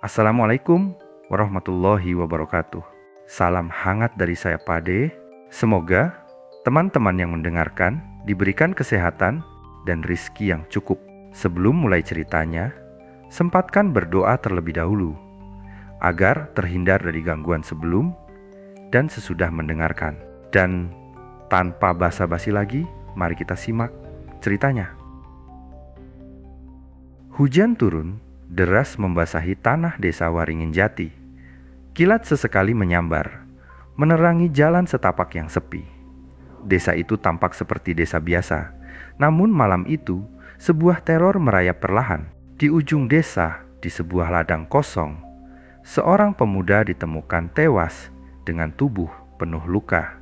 Assalamualaikum warahmatullahi wabarakatuh. Salam hangat dari saya Pade. Semoga teman-teman yang mendengarkan diberikan kesehatan dan rizki yang cukup. Sebelum mulai ceritanya, sempatkan berdoa terlebih dahulu agar terhindar dari gangguan sebelum dan sesudah mendengarkan. Dan tanpa basa-basi lagi, mari kita simak ceritanya. Hujan turun deras membasahi tanah desa Waringin Jati. Kilat sesekali menyambar, menerangi jalan setapak yang sepi. Desa itu tampak seperti desa biasa. Namun malam itu, sebuah teror merayap perlahan. Di ujung desa, di sebuah ladang kosong, seorang pemuda ditemukan tewas dengan tubuh penuh luka.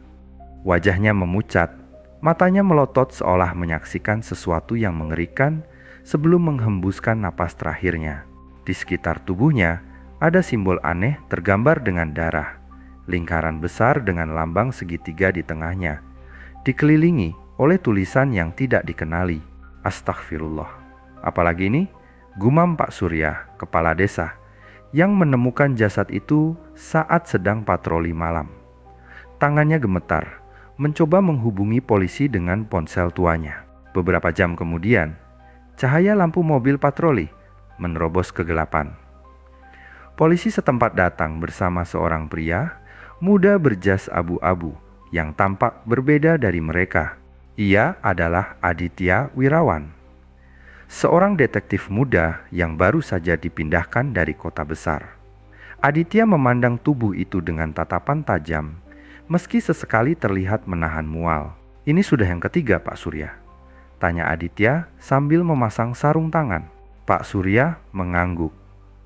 Wajahnya memucat, matanya melotot seolah menyaksikan sesuatu yang mengerikan sebelum menghembuskan napas terakhirnya. Di sekitar tubuhnya ada simbol aneh tergambar dengan darah, lingkaran besar dengan lambang segitiga di tengahnya, dikelilingi oleh tulisan yang tidak dikenali. Astagfirullah. Apalagi ini? Gumam Pak Surya, kepala desa, yang menemukan jasad itu saat sedang patroli malam. Tangannya gemetar, mencoba menghubungi polisi dengan ponsel tuanya. Beberapa jam kemudian, cahaya lampu mobil patroli menerobos kegelapan. Polisi setempat datang bersama seorang pria muda berjas abu-abu yang tampak berbeda dari mereka. Ia adalah Aditya Wirawan, seorang detektif muda yang baru saja dipindahkan dari kota besar. Aditya memandang tubuh itu dengan tatapan tajam, meski sesekali terlihat menahan mual. "Ini sudah yang ketiga, Pak Surya?" tanya Aditya sambil memasang sarung tangan. Pak Surya mengangguk.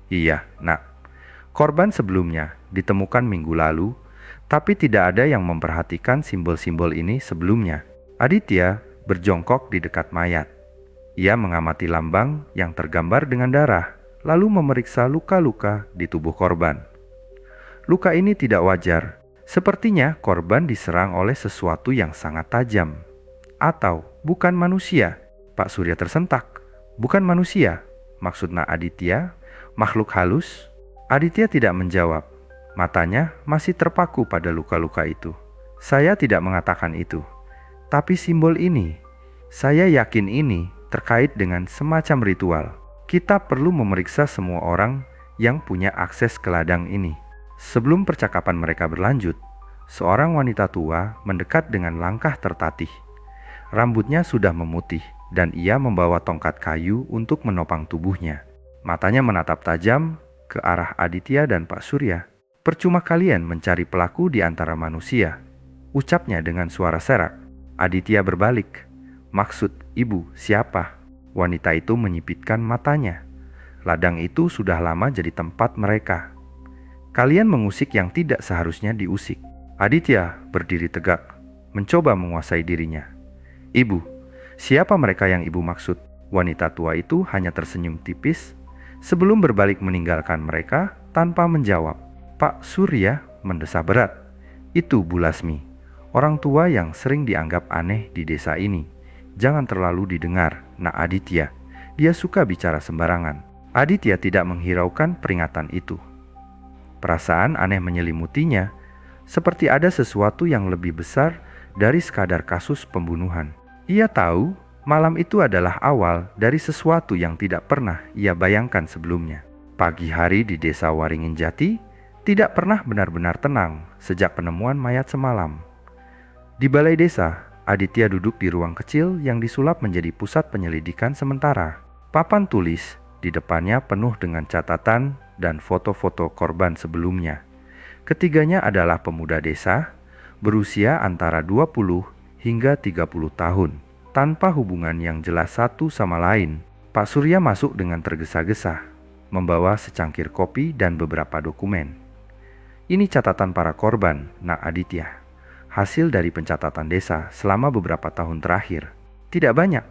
"Iya, Nak. Korban sebelumnya ditemukan minggu lalu, tapi tidak ada yang memperhatikan simbol-simbol ini sebelumnya." Aditya berjongkok di dekat mayat. Ia mengamati lambang yang tergambar dengan darah, lalu memeriksa luka-luka di tubuh korban. Luka ini tidak wajar. Sepertinya korban diserang oleh sesuatu yang sangat tajam. Atau bukan manusia. Pak Surya tersentak. "Bukan manusia, maksudnya Aditya, makhluk halus?" Aditya tidak menjawab. Matanya masih terpaku pada luka-luka itu. "Saya tidak mengatakan itu. Tapi simbol ini, saya yakin ini terkait dengan semacam ritual. Kita perlu memeriksa semua orang yang punya akses ke ladang ini." Sebelum percakapan mereka berlanjut, seorang wanita tua mendekat dengan langkah tertatih. Rambutnya sudah memutih dan ia membawa tongkat kayu untuk menopang tubuhnya. Matanya menatap tajam ke arah Aditya dan Pak Surya. "Percuma kalian mencari pelaku di antara manusia," ucapnya dengan suara serak. Aditya berbalik. "Maksud ibu siapa?" Wanita itu menyipitkan matanya. "Ladang itu sudah lama jadi tempat mereka. Kalian mengusik yang tidak seharusnya diusik." Aditya berdiri tegak, mencoba menguasai dirinya. "Ibu, siapa mereka yang ibu maksud?" Wanita tua itu hanya tersenyum tipis sebelum berbalik meninggalkan mereka tanpa menjawab. Pak Surya mendesah berat. "Itu Bu Lasmi, orang tua yang sering dianggap aneh di desa ini. Jangan terlalu didengar, Nak Aditya. Dia suka bicara sembarangan." Aditya tidak menghiraukan peringatan itu. Perasaan aneh menyelimutinya, seperti ada sesuatu yang lebih besar dari sekadar kasus pembunuhan. Ia tahu malam itu adalah awal dari sesuatu yang tidak pernah ia bayangkan sebelumnya. Pagi hari di desa Waringin Jati tidak pernah benar-benar tenang sejak penemuan mayat semalam. Di balai desa, Aditya duduk di ruang kecil yang disulap menjadi pusat penyelidikan sementara. Papan tulis di depannya penuh dengan catatan dan foto-foto korban sebelumnya. Ketiganya adalah pemuda desa berusia antara 20 hingga 30 tahun, tanpa hubungan yang jelas satu sama lain. Pak Surya masuk dengan tergesa-gesa, membawa secangkir kopi dan beberapa dokumen. "Ini catatan para korban, Nak Aditya. Hasil dari pencatatan desa selama beberapa tahun terakhir. Tidak banyak,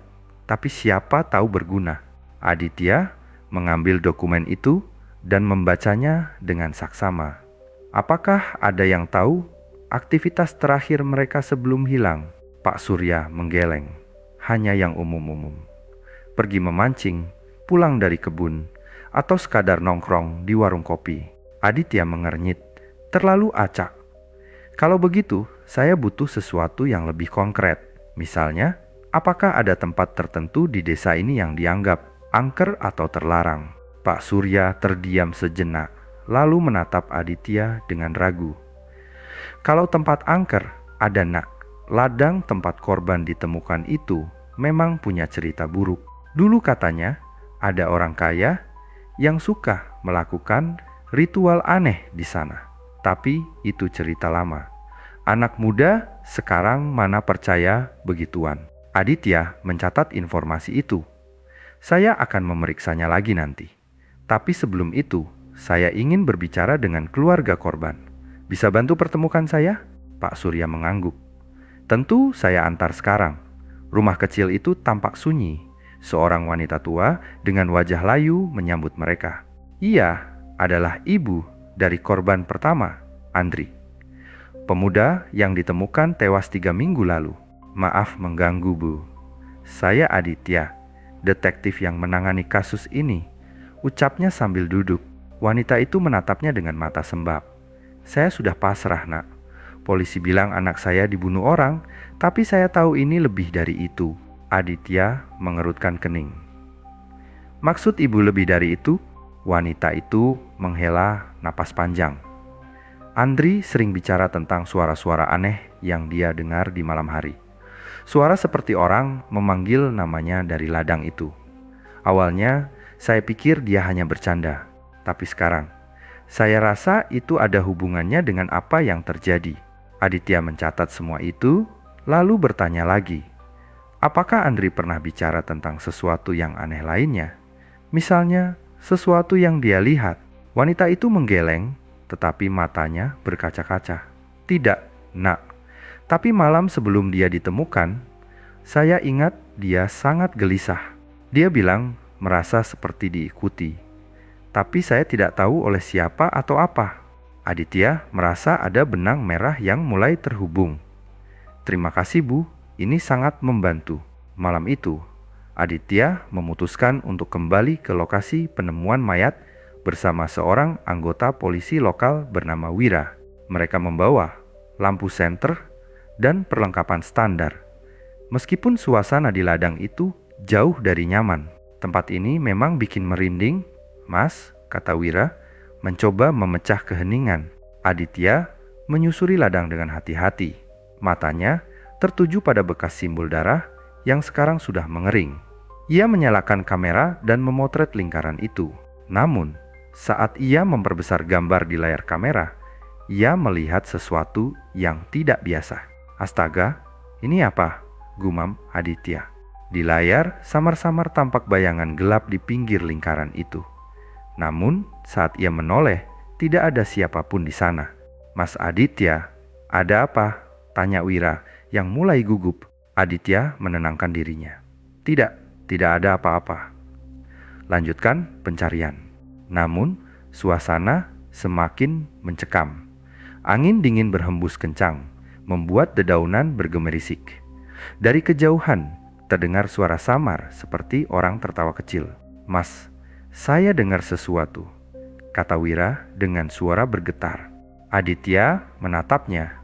tapi siapa tahu berguna." Aditya mengambil dokumen itu dan membacanya dengan saksama. "Apakah ada yang tahu aktivitas terakhir mereka sebelum hilang?" Pak Surya menggeleng. "Hanya yang umum-umum. Pergi memancing, pulang dari kebun, atau sekadar nongkrong di warung kopi? Aditya mengernyit. Terlalu acak. Kalau begitu, saya butuh sesuatu yang lebih konkret. Misalnya, apakah ada tempat tertentu di desa ini yang dianggap angker atau terlarang? Pak Surya terdiam sejenak, lalu menatap Aditya dengan ragu. Kalau tempat angker, ada nak. Ladang tempat korban ditemukan itu memang punya cerita buruk. Dulu katanya, ada orang kaya yang suka melakukan ritual aneh di sana. Tapi itu cerita lama. Anak muda sekarang mana percaya begituan. Aditya mencatat informasi itu. Saya akan memeriksanya lagi nanti. Tapi sebelum itu, saya ingin berbicara dengan keluarga korban. Bisa bantu pertemukan saya? Pak Surya mengangguk. Tentu saya antar sekarang. Rumah kecil itu tampak sunyi. Seorang wanita tua dengan wajah layu menyambut mereka. Ia adalah ibu dari korban pertama, Andri. Pemuda yang ditemukan tewas 3 minggu lalu. Maaf mengganggu, Bu. Saya Aditya, detektif yang menangani kasus ini, ucapnya sambil duduk. Wanita itu menatapnya dengan mata sembab. Saya sudah pasrah, Nak. Polisi bilang anak saya dibunuh orang, tapi saya tahu ini lebih dari itu. Aditya mengerutkan kening. Maksud ibu lebih dari itu? Wanita itu menghela napas panjang. Andri sering bicara tentang suara-suara aneh yang dia dengar di malam hari. Suara seperti orang memanggil namanya dari ladang itu. Awalnya saya pikir dia hanya bercanda, tapi sekarang saya rasa itu ada hubungannya dengan apa yang terjadi. Aditya mencatat semua itu, lalu bertanya lagi. Apakah Andri pernah bicara tentang sesuatu yang aneh lainnya? Misalnya, sesuatu yang dia lihat. Wanita itu menggeleng, tetapi matanya berkaca-kaca. Tidak, Nak. Tapi malam sebelum dia ditemukan, saya ingat dia sangat gelisah. Dia bilang merasa seperti diikuti. Tapi saya tidak tahu oleh siapa atau apa. Aditya merasa ada benang merah yang mulai terhubung. Terima kasih, Bu. Ini sangat membantu. Malam itu, Aditya memutuskan untuk kembali ke lokasi penemuan mayat bersama seorang anggota polisi lokal bernama Wira. Mereka membawa lampu senter dan perlengkapan standar. Meskipun suasana di ladang itu jauh dari nyaman, tempat ini memang bikin merinding, Mas, kata Wira, mencoba memecah keheningan. Aditya menyusuri ladang dengan hati-hati. Matanya tertuju pada bekas simbol darah yang sekarang sudah mengering. Ia menyalakan kamera dan memotret lingkaran itu. Namun, saat ia memperbesar gambar di layar kamera, ia melihat sesuatu yang tidak biasa. Astaga, ini apa? Gumam Aditya. Di layar, samar-samar tampak bayangan gelap di pinggir lingkaran itu. Namun, saat ia menoleh, tidak ada siapapun di sana. Mas Aditya, ada apa? Tanya Wira yang mulai gugup. Aditya menenangkan dirinya. Tidak ada apa-apa. Lanjutkan pencarian. Namun, suasana semakin mencekam. Angin dingin berhembus kencang, membuat dedaunan bergemerisik. Dari kejauhan, terdengar suara samar seperti orang tertawa kecil. Mas, saya dengar sesuatu, kata Wira dengan suara bergetar. Aditya menatapnya,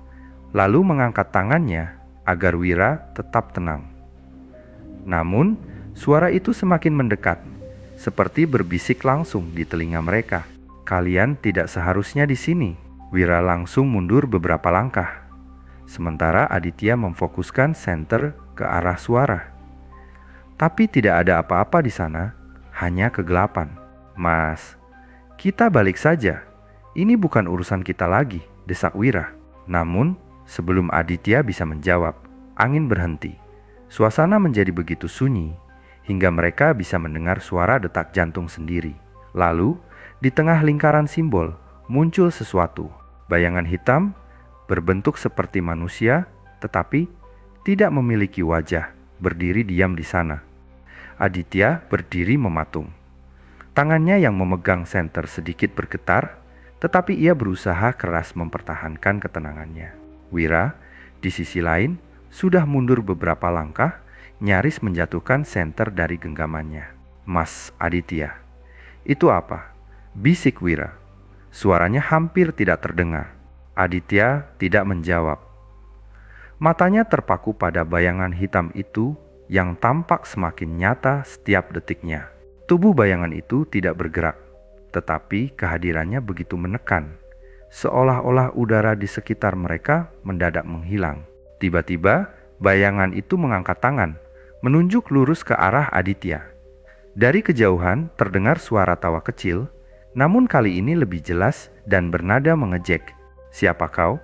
lalu mengangkat tangannya agar Wira tetap tenang. Namun, suara itu semakin mendekat, seperti berbisik langsung di telinga mereka. Kalian tidak seharusnya di sini. Wira langsung mundur beberapa langkah. Sementara Aditya memfokuskan senter ke arah suara. Tapi tidak ada apa-apa di sana. Hanya kegelapan. Mas, kita balik saja. Ini bukan urusan kita lagi, desak Wira. Namun, sebelum Aditya bisa menjawab, angin berhenti. Suasana menjadi begitu sunyi, hingga mereka bisa mendengar suara detak jantung sendiri. Lalu, di tengah lingkaran simbol, muncul sesuatu. Bayangan hitam, berbentuk seperti manusia, tetapi tidak memiliki wajah, berdiri diam di sana. Aditya berdiri mematung. Tangannya yang memegang senter sedikit bergetar, tetapi ia berusaha keras mempertahankan ketenangannya. Wira, di sisi lain, sudah mundur beberapa langkah, nyaris menjatuhkan senter dari genggamannya. Mas Aditya, "Itu apa?" bisik Wira. Suaranya hampir tidak terdengar. Aditya tidak menjawab. Matanya terpaku pada bayangan hitam itu yang tampak semakin nyata setiap detiknya. Tubuh bayangan itu tidak bergerak, tetapi kehadirannya begitu menekan, seolah-olah udara di sekitar mereka mendadak menghilang. Tiba-tiba, bayangan itu mengangkat tangan, menunjuk lurus ke arah Aditya. Dari kejauhan terdengar suara tawa kecil, namun kali ini lebih jelas dan bernada mengejek. "Siapa kau?"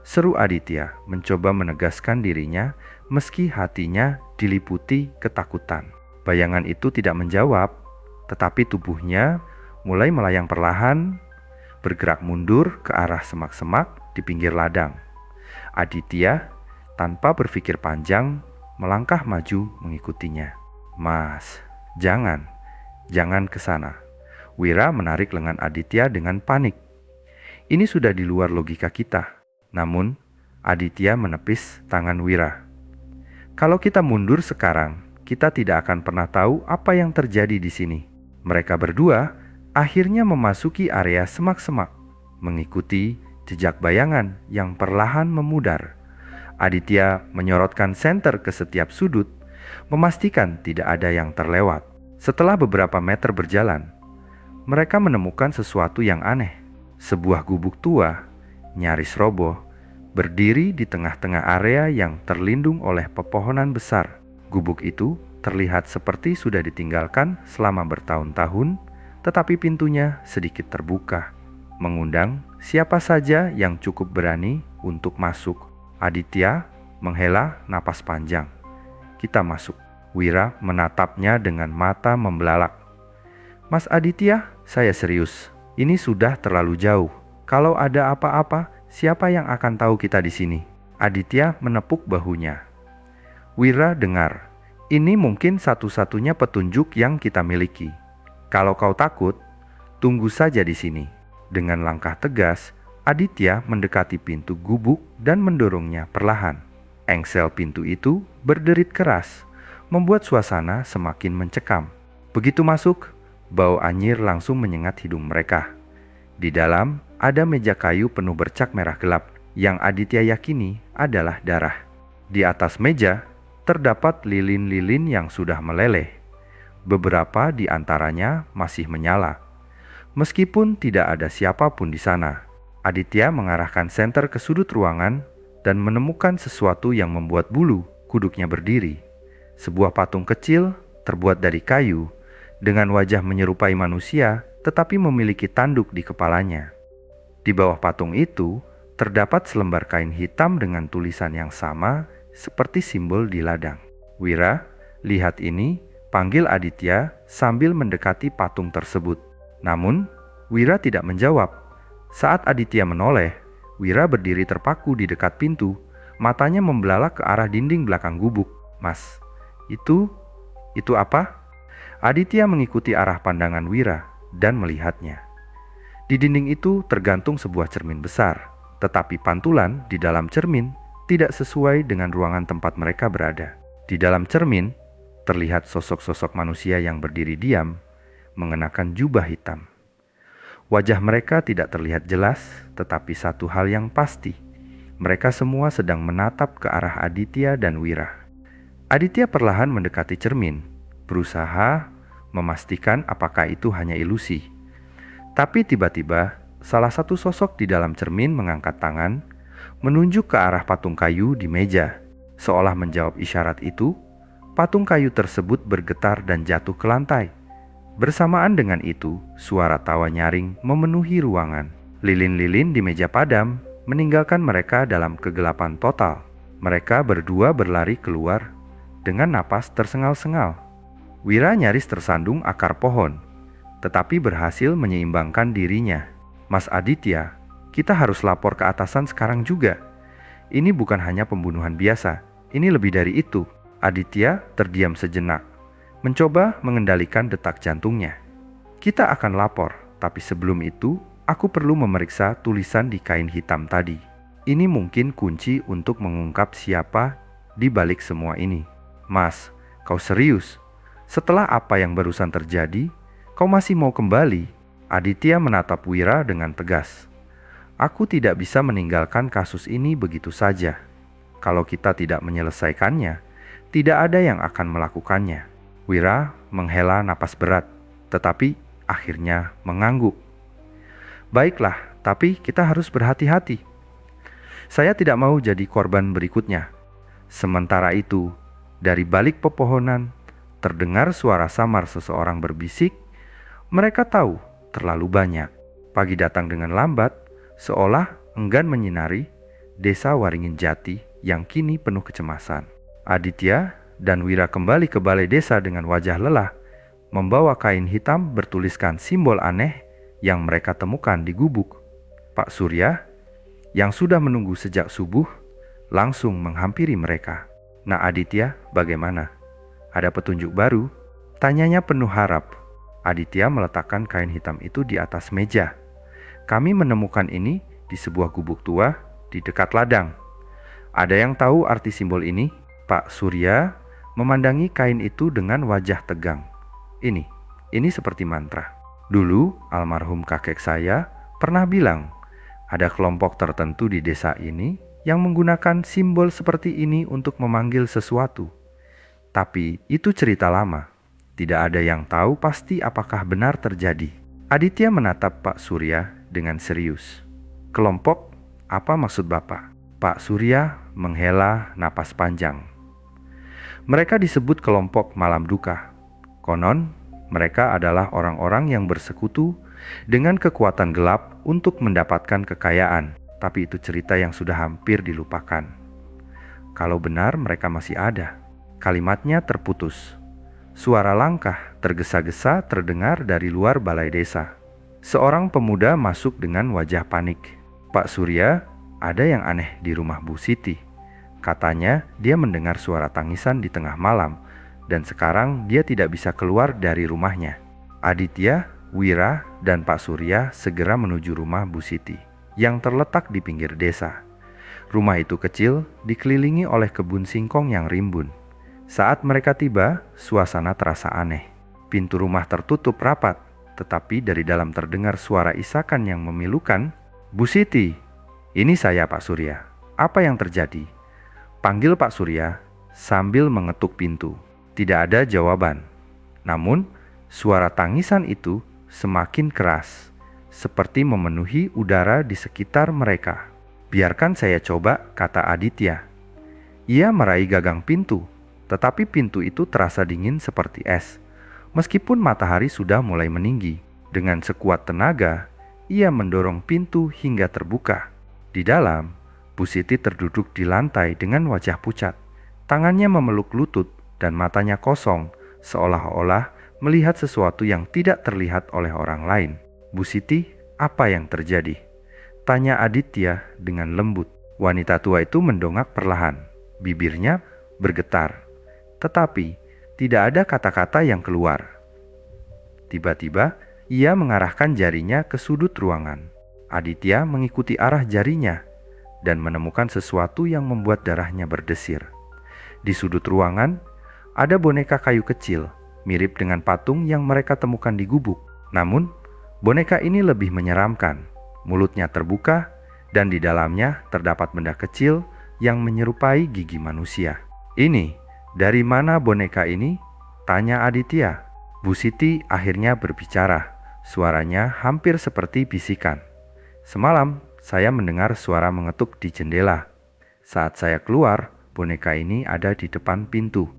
seru Aditya, mencoba menegaskan dirinya meski hatinya diliputi ketakutan. Bayangan itu tidak menjawab, tetapi tubuhnya mulai melayang perlahan, bergerak mundur ke arah semak-semak di pinggir ladang. Aditya tanpa berpikir panjang melangkah maju mengikutinya. "Mas, jangan ke sana." Wira menarik lengan Aditya dengan panik. Ini sudah di luar logika kita. Namun, Aditya menepis tangan Wira. "Kalau kita mundur sekarang, kita tidak akan pernah tahu apa yang terjadi di sini." Mereka berdua akhirnya memasuki area semak-semak, mengikuti jejak bayangan yang perlahan memudar. Aditya menyorotkan senter ke setiap sudut, memastikan tidak ada yang terlewat. Setelah beberapa meter berjalan, mereka menemukan sesuatu yang aneh. Sebuah gubuk tua, nyaris roboh, berdiri di tengah-tengah area yang terlindung oleh pepohonan besar. Gubuk itu terlihat seperti sudah ditinggalkan selama bertahun-tahun, tetapi pintunya sedikit terbuka, mengundang siapa saja yang cukup berani untuk masuk. Aditya menghela napas panjang. "Kita masuk." Wira menatapnya dengan mata membelalak. "Mas Aditya, saya serius. Ini sudah terlalu jauh. Kalau ada apa-apa, siapa yang akan tahu kita di sini?" Aditya menepuk bahunya. "Wira, dengar. Ini mungkin satu-satunya petunjuk yang kita miliki. Kalau kau takut, tunggu saja di sini." Dengan langkah tegas, Aditya mendekati pintu gubuk dan mendorongnya perlahan. Engsel pintu itu berderit keras, membuat suasana semakin mencekam. Begitu masuk, bau anyir langsung menyengat hidung mereka. Di dalam ada meja kayu penuh bercak merah gelap yang Aditya yakini adalah darah. Di atas meja terdapat lilin-lilin yang sudah meleleh. Beberapa di antaranya masih menyala. Meskipun tidak ada siapapun di sana, Aditya mengarahkan senter ke sudut ruangan dan menemukan sesuatu yang membuat bulu kuduknya berdiri. Sebuah patung kecil terbuat dari kayu dengan wajah menyerupai manusia tetapi memiliki tanduk di kepalanya. Di bawah patung itu terdapat selembar kain hitam dengan tulisan yang sama seperti simbol di ladang. "Wira, lihat ini," panggil Aditya sambil mendekati patung tersebut. Namun, Wira tidak menjawab. Saat Aditya menoleh, Wira berdiri terpaku di dekat pintu, matanya membelalak ke arah dinding belakang gubuk. "Mas, itu apa?" Aditya mengikuti arah pandangan Wira dan melihatnya. Di dinding itu tergantung sebuah cermin besar, tetapi pantulan di dalam cermin tidak sesuai dengan ruangan tempat mereka berada. Di dalam cermin terlihat sosok-sosok manusia yang berdiri diam, mengenakan jubah hitam. Wajah mereka tidak terlihat jelas, tetapi satu hal yang pasti, mereka semua sedang menatap ke arah Aditya dan Wira. Aditya perlahan mendekati cermin, berusaha memastikan apakah itu hanya ilusi. Tapi tiba-tiba, salah satu sosok di dalam cermin mengangkat tangan, menunjuk ke arah patung kayu di meja. Seolah menjawab isyarat itu, patung kayu tersebut bergetar dan jatuh ke lantai. Bersamaan dengan itu, suara tawa nyaring memenuhi ruangan. Lilin-lilin di meja padam, meninggalkan mereka dalam kegelapan total. Mereka berdua berlari keluar dengan napas tersengal-sengal. Wira nyaris tersandung akar pohon, tetapi berhasil menyeimbangkan dirinya. "Mas Aditya, kita harus lapor ke atasan sekarang juga. Ini bukan hanya pembunuhan biasa, ini lebih dari itu." Aditya terdiam sejenak, mencoba mengendalikan detak jantungnya. "Kita akan lapor, tapi sebelum itu, aku perlu memeriksa tulisan di kain hitam tadi. Ini mungkin kunci untuk mengungkap siapa di balik semua ini." "Mas, kau serius? Setelah apa yang barusan terjadi, Kau masih mau kembali? Aditya menatap Wira dengan tegas. Aku tidak bisa meninggalkan kasus ini begitu saja. Kalau kita tidak menyelesaikannya, tidak ada yang akan melakukannya. Wira menghela napas berat, tetapi akhirnya mengangguk. Baiklah, tapi kita harus berhati-hati. Saya tidak mau jadi korban berikutnya. Sementara itu, dari balik pepohonan, terdengar suara samar seseorang berbisik. Mereka tahu terlalu banyak. Pagi datang dengan lambat, seolah enggan menyinari desa Waringin Jati yang kini penuh kecemasan. Aditya dan Wira kembali ke balai desa dengan wajah lelah, membawa kain hitam bertuliskan simbol aneh yang mereka temukan di gubuk. Pak Surya, yang sudah menunggu sejak subuh, langsung menghampiri mereka. Nah Aditya, bagaimana? Ada petunjuk baru? Tanyanya penuh harap. Aditya meletakkan kain hitam itu di atas meja. Kami menemukan ini di sebuah gubuk tua di dekat ladang. Ada yang tahu arti simbol ini? Pak Surya memandangi kain itu dengan wajah tegang. Ini seperti mantra. Dulu almarhum kakek saya pernah bilang, ada kelompok tertentu di desa ini yang menggunakan simbol seperti ini untuk memanggil sesuatu. Tapi itu cerita lama. Tidak ada yang tahu pasti apakah benar terjadi. Aditya menatap Pak Surya dengan serius. Kelompok? Apa maksud Bapak? Pak Surya menghela napas panjang. Mereka disebut kelompok malam duka. Konon, mereka adalah orang-orang yang bersekutu dengan kekuatan gelap untuk mendapatkan kekayaan. Tapi itu cerita yang sudah hampir dilupakan. Kalau benar mereka masih ada. Kalimatnya terputus. Suara langkah tergesa-gesa terdengar dari luar balai desa. Seorang pemuda masuk dengan wajah panik. Pak Surya, ada yang aneh di rumah Bu Siti. Katanya dia mendengar suara tangisan di tengah malam dan sekarang dia tidak bisa keluar dari rumahnya. Aditya, Wira, dan Pak Surya segera menuju rumah Bu Siti yang terletak di pinggir desa. Rumah itu kecil, dikelilingi oleh kebun singkong yang rimbun. Saat mereka tiba, suasana terasa aneh. Pintu rumah tertutup rapat, tetapi dari dalam terdengar suara isakan yang memilukan. Bu Siti, ini saya Pak Surya. Apa yang terjadi? Panggil Pak Surya sambil mengetuk pintu. Tidak ada jawaban. Namun, suara tangisan itu semakin keras, seperti memenuhi udara di sekitar mereka. Biarkan saya coba, kata Aditya. Ia meraih gagang pintu, tetapi pintu itu terasa dingin seperti es. Meskipun matahari sudah mulai meninggi, dengan sekuat tenaga, ia mendorong pintu hingga terbuka. Di dalam, Bu Siti terduduk di lantai dengan wajah pucat. Tangannya memeluk lutut dan matanya kosong, seolah-olah melihat sesuatu yang tidak terlihat oleh orang lain. Bu Siti, apa yang terjadi? Tanya Aditya dengan lembut. Wanita tua itu mendongak perlahan. Bibirnya bergetar. Tetapi tidak ada kata-kata yang keluar. Tiba-tiba ia mengarahkan jarinya ke sudut ruangan. Aditya mengikuti arah jarinya dan menemukan sesuatu yang membuat darahnya berdesir. Di sudut ruangan ada boneka kayu kecil mirip dengan patung yang mereka temukan di gubuk. Namun boneka ini lebih menyeramkan. Mulutnya terbuka dan di dalamnya terdapat benda kecil yang menyerupai gigi manusia. Ini dari mana boneka ini? Tanya Aditya. Bu Siti akhirnya berbicara. Suaranya hampir seperti bisikan. Semalam saya mendengar suara mengetuk di jendela. Saat saya keluar, boneka ini ada di depan pintu.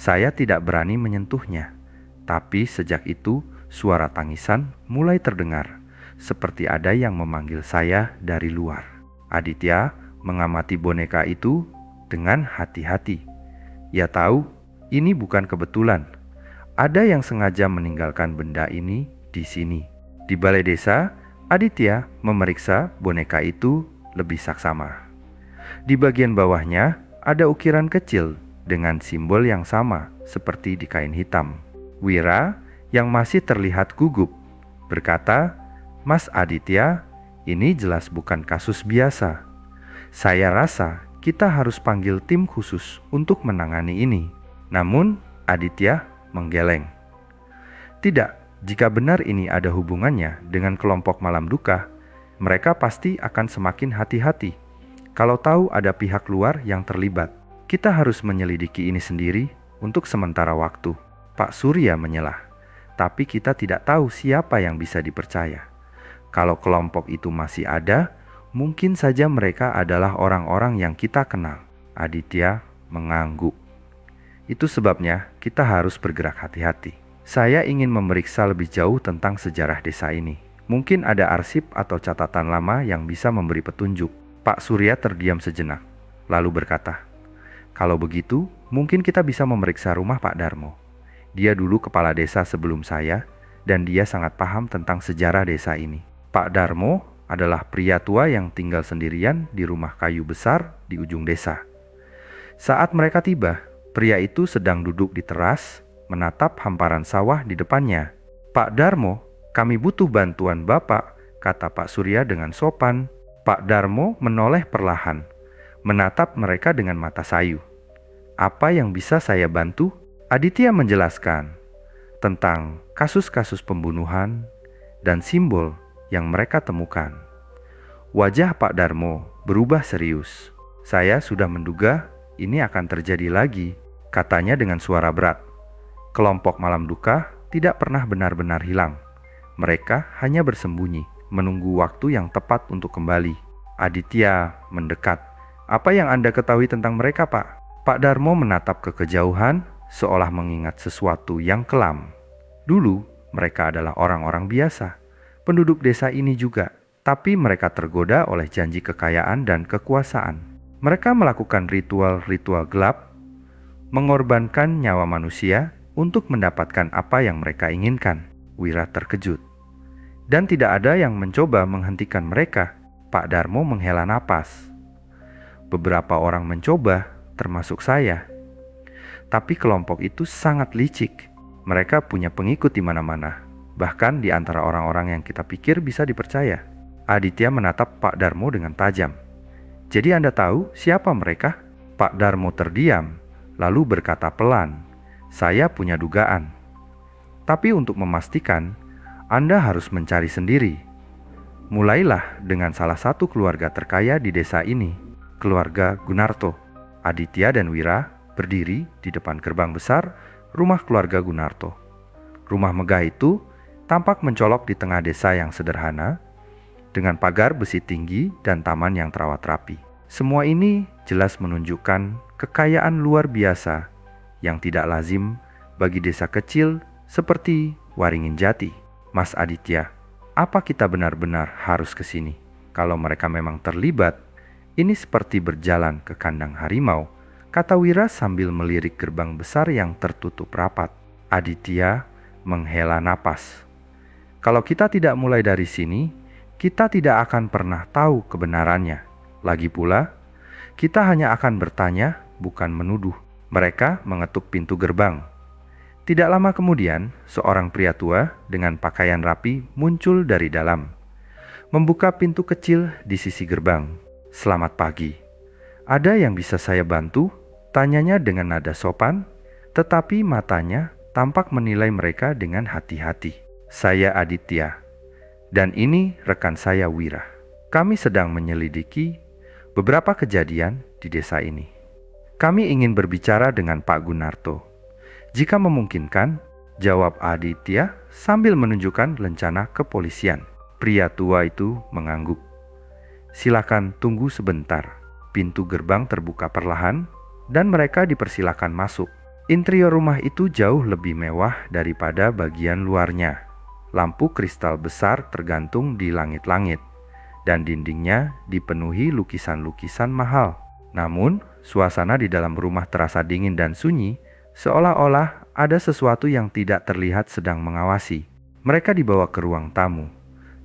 Saya tidak berani menyentuhnya. Tapi sejak itu suara tangisan mulai terdengar, seperti ada yang memanggil saya dari luar. Aditya mengamati boneka itu dengan hati-hati. Ia tahu ini bukan kebetulan. Ada yang sengaja meninggalkan benda ini di sini. Di balai desa, Aditya memeriksa boneka itu lebih saksama. Di bagian bawahnya ada ukiran kecil dengan simbol yang sama seperti di kain hitam. Wira yang masih terlihat gugup berkata, "Mas Aditya, ini jelas bukan kasus biasa. Saya rasa kita harus panggil tim khusus untuk menangani ini." Namun Aditya menggeleng. "Tidak, Jika benar ini ada hubungannya dengan kelompok malam duka, mereka pasti akan semakin hati-hati. Kalau tahu ada pihak luar yang terlibat, kita harus menyelidiki ini sendiri untuk sementara waktu. Pak Surya menyelah, tapi kita tidak tahu siapa yang bisa dipercaya. Kalau kelompok itu masih ada, mungkin saja mereka adalah orang-orang yang kita kenal. Aditya mengangguk. Itu sebabnya kita harus bergerak hati-hati. Saya ingin memeriksa lebih jauh tentang sejarah desa ini. Mungkin ada arsip atau catatan lama yang bisa memberi petunjuk. Pak Surya terdiam sejenak, lalu berkata, "Kalau begitu, mungkin kita bisa memeriksa rumah Pak Darmo. Dia dulu kepala desa sebelum saya, dan dia sangat paham tentang sejarah desa ini." Pak Darmo adalah pria tua yang tinggal sendirian di rumah kayu besar di ujung desa. Saat mereka tiba, pria itu sedang duduk di teras, menatap hamparan sawah di depannya. "Pak Darmo, kami butuh bantuan Bapak," kata Pak Surya dengan sopan. Pak Darmo menoleh perlahan, menatap mereka dengan mata sayu. "Apa yang bisa saya bantu?" Aditya menjelaskan tentang kasus-kasus pembunuhan dan simbol yang mereka temukan. Wajah Pak Darmo berubah serius. "Saya sudah menduga ini akan terjadi lagi," katanya dengan suara berat. "Kelompok malam duka tidak pernah benar-benar hilang. Mereka hanya bersembunyi, menunggu waktu yang tepat untuk kembali." Aditya mendekat. "Apa yang Anda ketahui tentang mereka, Pak?" Pak Darmo menatap ke kejauhan, seolah mengingat sesuatu yang kelam. "Dulu, mereka adalah orang-orang biasa, penduduk desa ini juga. Tapi mereka tergoda oleh janji kekayaan dan kekuasaan. Mereka melakukan ritual-ritual gelap, mengorbankan nyawa manusia untuk mendapatkan apa yang mereka inginkan." Wira terkejut. "Dan tidak ada yang mencoba menghentikan mereka." Pak Darmo menghela napas. "Beberapa orang mencoba, termasuk saya. Tapi kelompok itu sangat licik. Mereka punya pengikut di mana-mana, bahkan di antara orang-orang yang kita pikir bisa dipercaya." Aditya menatap Pak Darmo dengan tajam. "Jadi Anda tahu siapa mereka?" Pak Darmo terdiam, lalu berkata pelan, "Saya punya dugaan. Tapi untuk memastikan, Anda harus mencari sendiri. Mulailah dengan salah satu keluarga terkaya di desa ini, keluarga Gunarto." Aditya dan Wira berdiri di depan gerbang besar rumah keluarga Gunarto. Rumah megah itu tampak mencolok di tengah desa yang sederhana, dengan pagar besi tinggi dan taman yang terawat rapi. Semua ini jelas menunjukkan kekayaan luar biasa yang tidak lazim bagi desa kecil seperti Waringin Jati. "Mas Aditya, apa kita benar-benar harus ke sini? Kalau mereka memang terlibat, ini seperti berjalan ke kandang harimau," kata Wira sambil melirik gerbang besar yang tertutup rapat. Aditya menghela napas. "Kalau kita tidak mulai dari sini, kita tidak akan pernah tahu kebenarannya. Lagi pula, kita hanya akan bertanya, bukan menuduh." Mereka mengetuk pintu gerbang. Tidak lama kemudian, seorang pria tua dengan pakaian rapi muncul dari dalam, membuka pintu kecil di sisi gerbang. "Selamat pagi. Ada yang bisa saya bantu?" tanyanya dengan nada sopan, tetapi matanya tampak menilai mereka dengan hati-hati. "Saya Aditya, dan ini rekan saya Wira. Kami sedang menyelidiki beberapa kejadian di desa ini. Kami ingin berbicara dengan Pak Gunarto. Jika memungkinkan," jawab Aditya sambil menunjukkan lencana kepolisian. Pria tua itu mengangguk. "Silakan tunggu sebentar." Pintu gerbang terbuka perlahan dan mereka dipersilakan masuk. Interior rumah itu jauh lebih mewah daripada bagian luarnya. Lampu kristal besar tergantung di langit-langit, dan dindingnya dipenuhi lukisan-lukisan mahal. Namun, suasana di dalam rumah terasa dingin dan sunyi, seolah-olah ada sesuatu yang tidak terlihat sedang mengawasi. Mereka dibawa ke ruang tamu,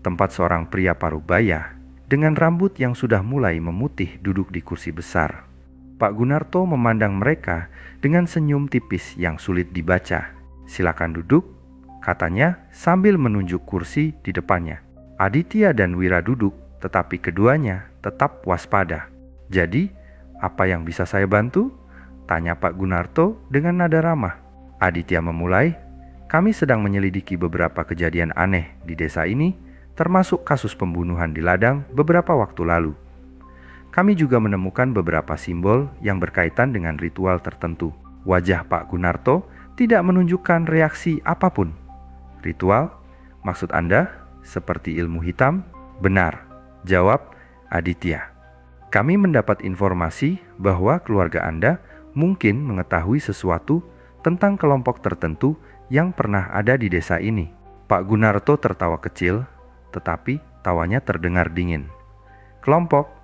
tempat seorang pria parubaya dengan rambut yang sudah mulai memutih duduk di kursi besar. Pak Gunarto memandang mereka dengan senyum tipis yang sulit dibaca. "Silakan duduk," katanya sambil menunjuk kursi di depannya. Aditya dan Wira duduk, tetapi keduanya tetap waspada. "Jadi, apa yang bisa saya bantu?" tanya Pak Gunarto dengan nada ramah. Aditya memulai, Kami sedang menyelidiki beberapa kejadian aneh di desa ini, termasuk kasus pembunuhan di ladang beberapa waktu lalu. Kami juga menemukan beberapa simbol yang berkaitan dengan ritual tertentu. Wajah Pak Gunarto tidak menunjukkan reaksi apapun. Ritual? Maksud Anda seperti ilmu hitam? Benar, jawab Aditya. Kami mendapat informasi bahwa keluarga Anda mungkin mengetahui sesuatu tentang kelompok tertentu yang pernah ada di desa ini. Pak Gunarto tertawa kecil, tetapi tawanya terdengar dingin. Kelompok?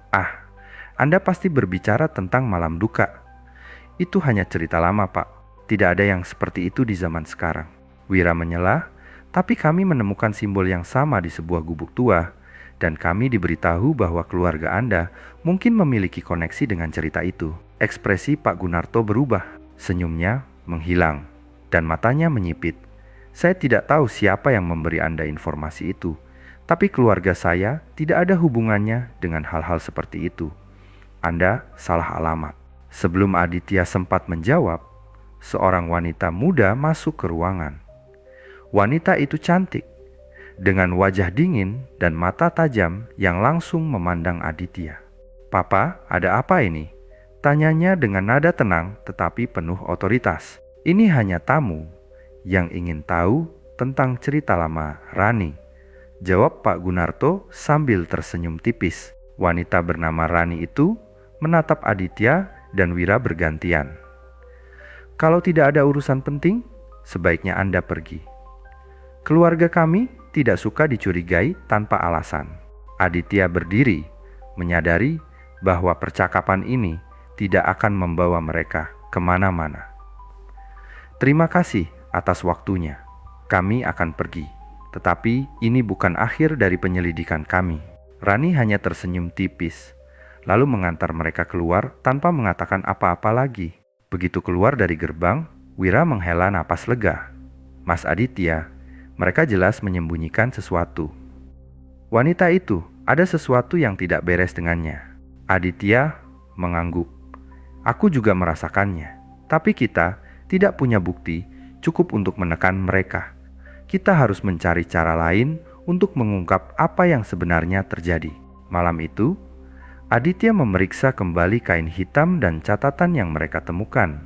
Anda pasti berbicara tentang malam duka. Itu hanya cerita lama, Pak. Tidak ada yang seperti itu di zaman sekarang. Wira menyela, tapi kami menemukan simbol yang sama di sebuah gubuk tua, dan kami diberitahu bahwa keluarga Anda mungkin memiliki koneksi dengan cerita itu. Ekspresi Pak Gunarto berubah, senyumnya menghilang, dan matanya menyipit. Saya tidak tahu siapa yang memberi Anda informasi itu, tapi keluarga saya tidak ada hubungannya dengan hal-hal seperti itu. Anda salah alamat. Sebelum Aditya sempat menjawab, seorang wanita muda masuk ke ruangan. Wanita itu cantik, dengan wajah dingin dan mata tajam yang langsung memandang Aditya. "Papa, ada apa ini?" Tanyanya dengan nada tenang tetapi penuh otoritas. "Ini hanya tamu yang ingin tahu tentang cerita lama Rani," jawab Pak Gunarto sambil tersenyum tipis. Wanita bernama Rani itu menatap Aditya dan Wira bergantian. "Kalau tidak ada urusan penting, sebaiknya Anda pergi. Keluarga kami tidak suka dicurigai tanpa alasan." Aditya berdiri, menyadari bahwa percakapan ini tidak akan membawa mereka kemana-mana. "Terima kasih atas waktunya. Kami akan pergi. Tetapi ini bukan akhir dari penyelidikan kami." Rani hanya tersenyum tipis, lalu mengantar mereka keluar tanpa mengatakan apa-apa lagi. Begitu keluar dari gerbang, Wira menghela napas lega. "Mas Aditya, mereka jelas menyembunyikan sesuatu. Wanita itu, ada sesuatu yang tidak beres dengannya." Aditya mengangguk. "Aku juga merasakannya. Tapi kita tidak punya bukti cukup untuk menekan mereka. Kita harus mencari cara lain untuk mengungkap apa yang sebenarnya terjadi." Malam itu, Aditya memeriksa kembali kain hitam dan catatan yang mereka temukan.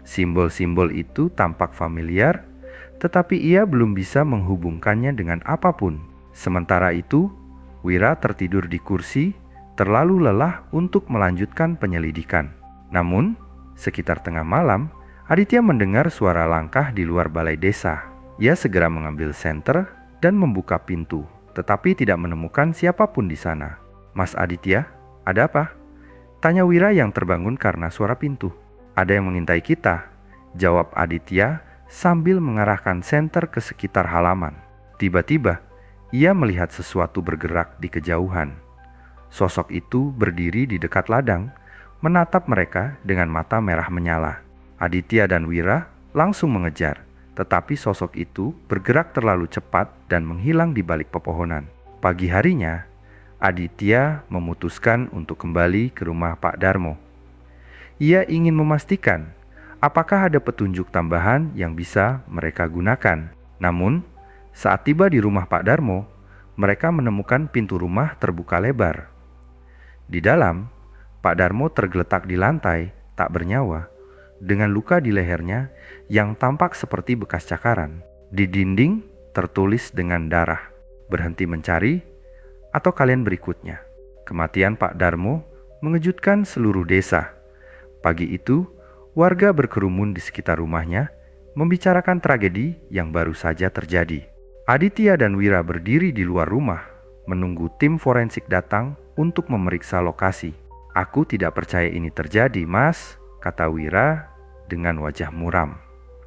Simbol-simbol itu tampak familiar, tetapi ia belum bisa menghubungkannya dengan apapun. Sementara itu, Wira tertidur di kursi, terlalu lelah untuk melanjutkan penyelidikan. Namun, sekitar tengah malam, Aditya mendengar suara langkah di luar balai desa. Ia segera mengambil senter dan membuka pintu, tetapi tidak menemukan siapapun di sana. "Mas Aditya, ada apa?" tanya Wira yang terbangun karena suara pintu. "Ada yang mengintai kita," jawab Aditya sambil mengarahkan senter ke sekitar halaman. Tiba-tiba, ia melihat sesuatu bergerak di kejauhan. Sosok itu berdiri di dekat ladang, menatap mereka dengan mata merah menyala. Aditya dan Wira langsung mengejar, tetapi sosok itu bergerak terlalu cepat dan menghilang di balik pepohonan. Pagi harinya, Aditya memutuskan untuk kembali ke rumah Pak Darmo. Ia ingin memastikan apakah ada petunjuk tambahan yang bisa mereka gunakan. Namun, saat tiba di rumah Pak Darmo, mereka menemukan pintu rumah terbuka lebar. Di dalam, Pak Darmo tergeletak di lantai, tak bernyawa, dengan luka di lehernya yang tampak seperti bekas cakaran. Di dinding tertulis dengan darah, "Berhenti mencari atau kalian berikutnya." Kematian Pak Darmo mengejutkan seluruh desa. Pagi itu, warga berkerumun di sekitar rumahnya, membicarakan tragedi yang baru saja terjadi. Aditya dan Wira berdiri di luar rumah, menunggu tim forensik datang untuk memeriksa lokasi. "Aku tidak percaya ini terjadi, Mas," kata Wira dengan wajah muram.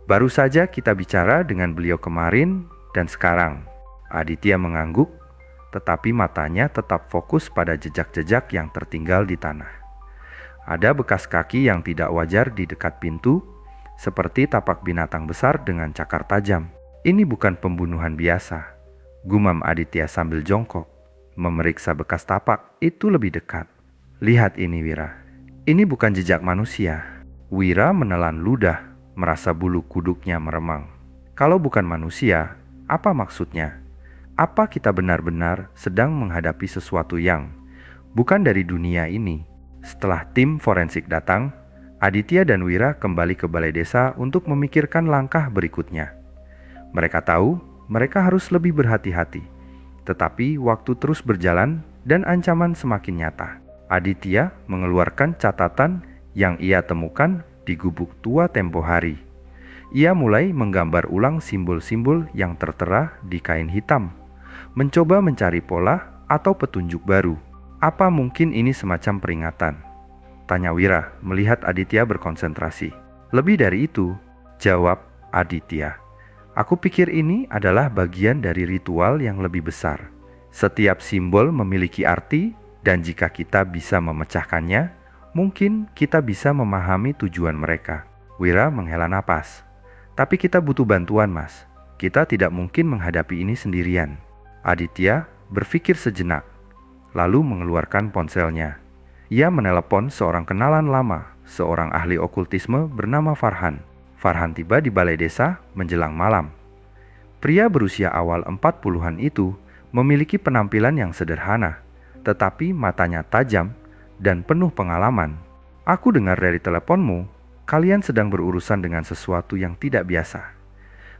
"Baru saja kita bicara dengan beliau kemarin dan sekarang." Aditya mengangguk, tetapi matanya tetap fokus pada jejak-jejak yang tertinggal di tanah. Ada bekas kaki yang tidak wajar di dekat pintu, seperti tapak binatang besar dengan cakar tajam. "Ini bukan pembunuhan biasa," gumam Aditya sambil jongkok, memeriksa bekas tapak itu lebih dekat. "Lihat ini, Wira. Ini bukan jejak manusia." Wira menelan ludah, merasa bulu kuduknya meremang. Kalau bukan manusia, apa maksudnya? Apa kita benar-benar sedang menghadapi sesuatu yang bukan dari dunia ini? Setelah tim forensik datang, Aditya dan Wira kembali ke balai desa untuk memikirkan langkah berikutnya. Mereka tahu mereka harus lebih berhati-hati, tetapi waktu terus berjalan dan ancaman semakin nyata. Aditya mengeluarkan catatan yang ia temukan di gubuk tua tempo hari. Ia mulai menggambar ulang simbol-simbol yang tertera di kain hitam, mencoba mencari pola atau petunjuk baru. Apa mungkin ini semacam peringatan? Tanya Wira melihat Aditya berkonsentrasi. Lebih dari itu, jawab Aditya. Aku pikir ini adalah bagian dari ritual yang lebih besar. Setiap simbol memiliki arti, dan jika kita bisa memecahkannya, mungkin kita bisa memahami tujuan mereka. Wira menghela napas. Tapi kita butuh bantuan, Mas. Kita tidak mungkin menghadapi ini sendirian. Aditya berpikir sejenak, lalu mengeluarkan ponselnya. Ia menelepon seorang kenalan lama, seorang ahli okultisme bernama Farhan. Farhan tiba di balai desa menjelang malam. Pria berusia awal 40-an itu memiliki penampilan yang sederhana, tetapi matanya tajam dan penuh pengalaman. Aku dengar dari teleponmu, kalian sedang berurusan dengan sesuatu yang tidak biasa,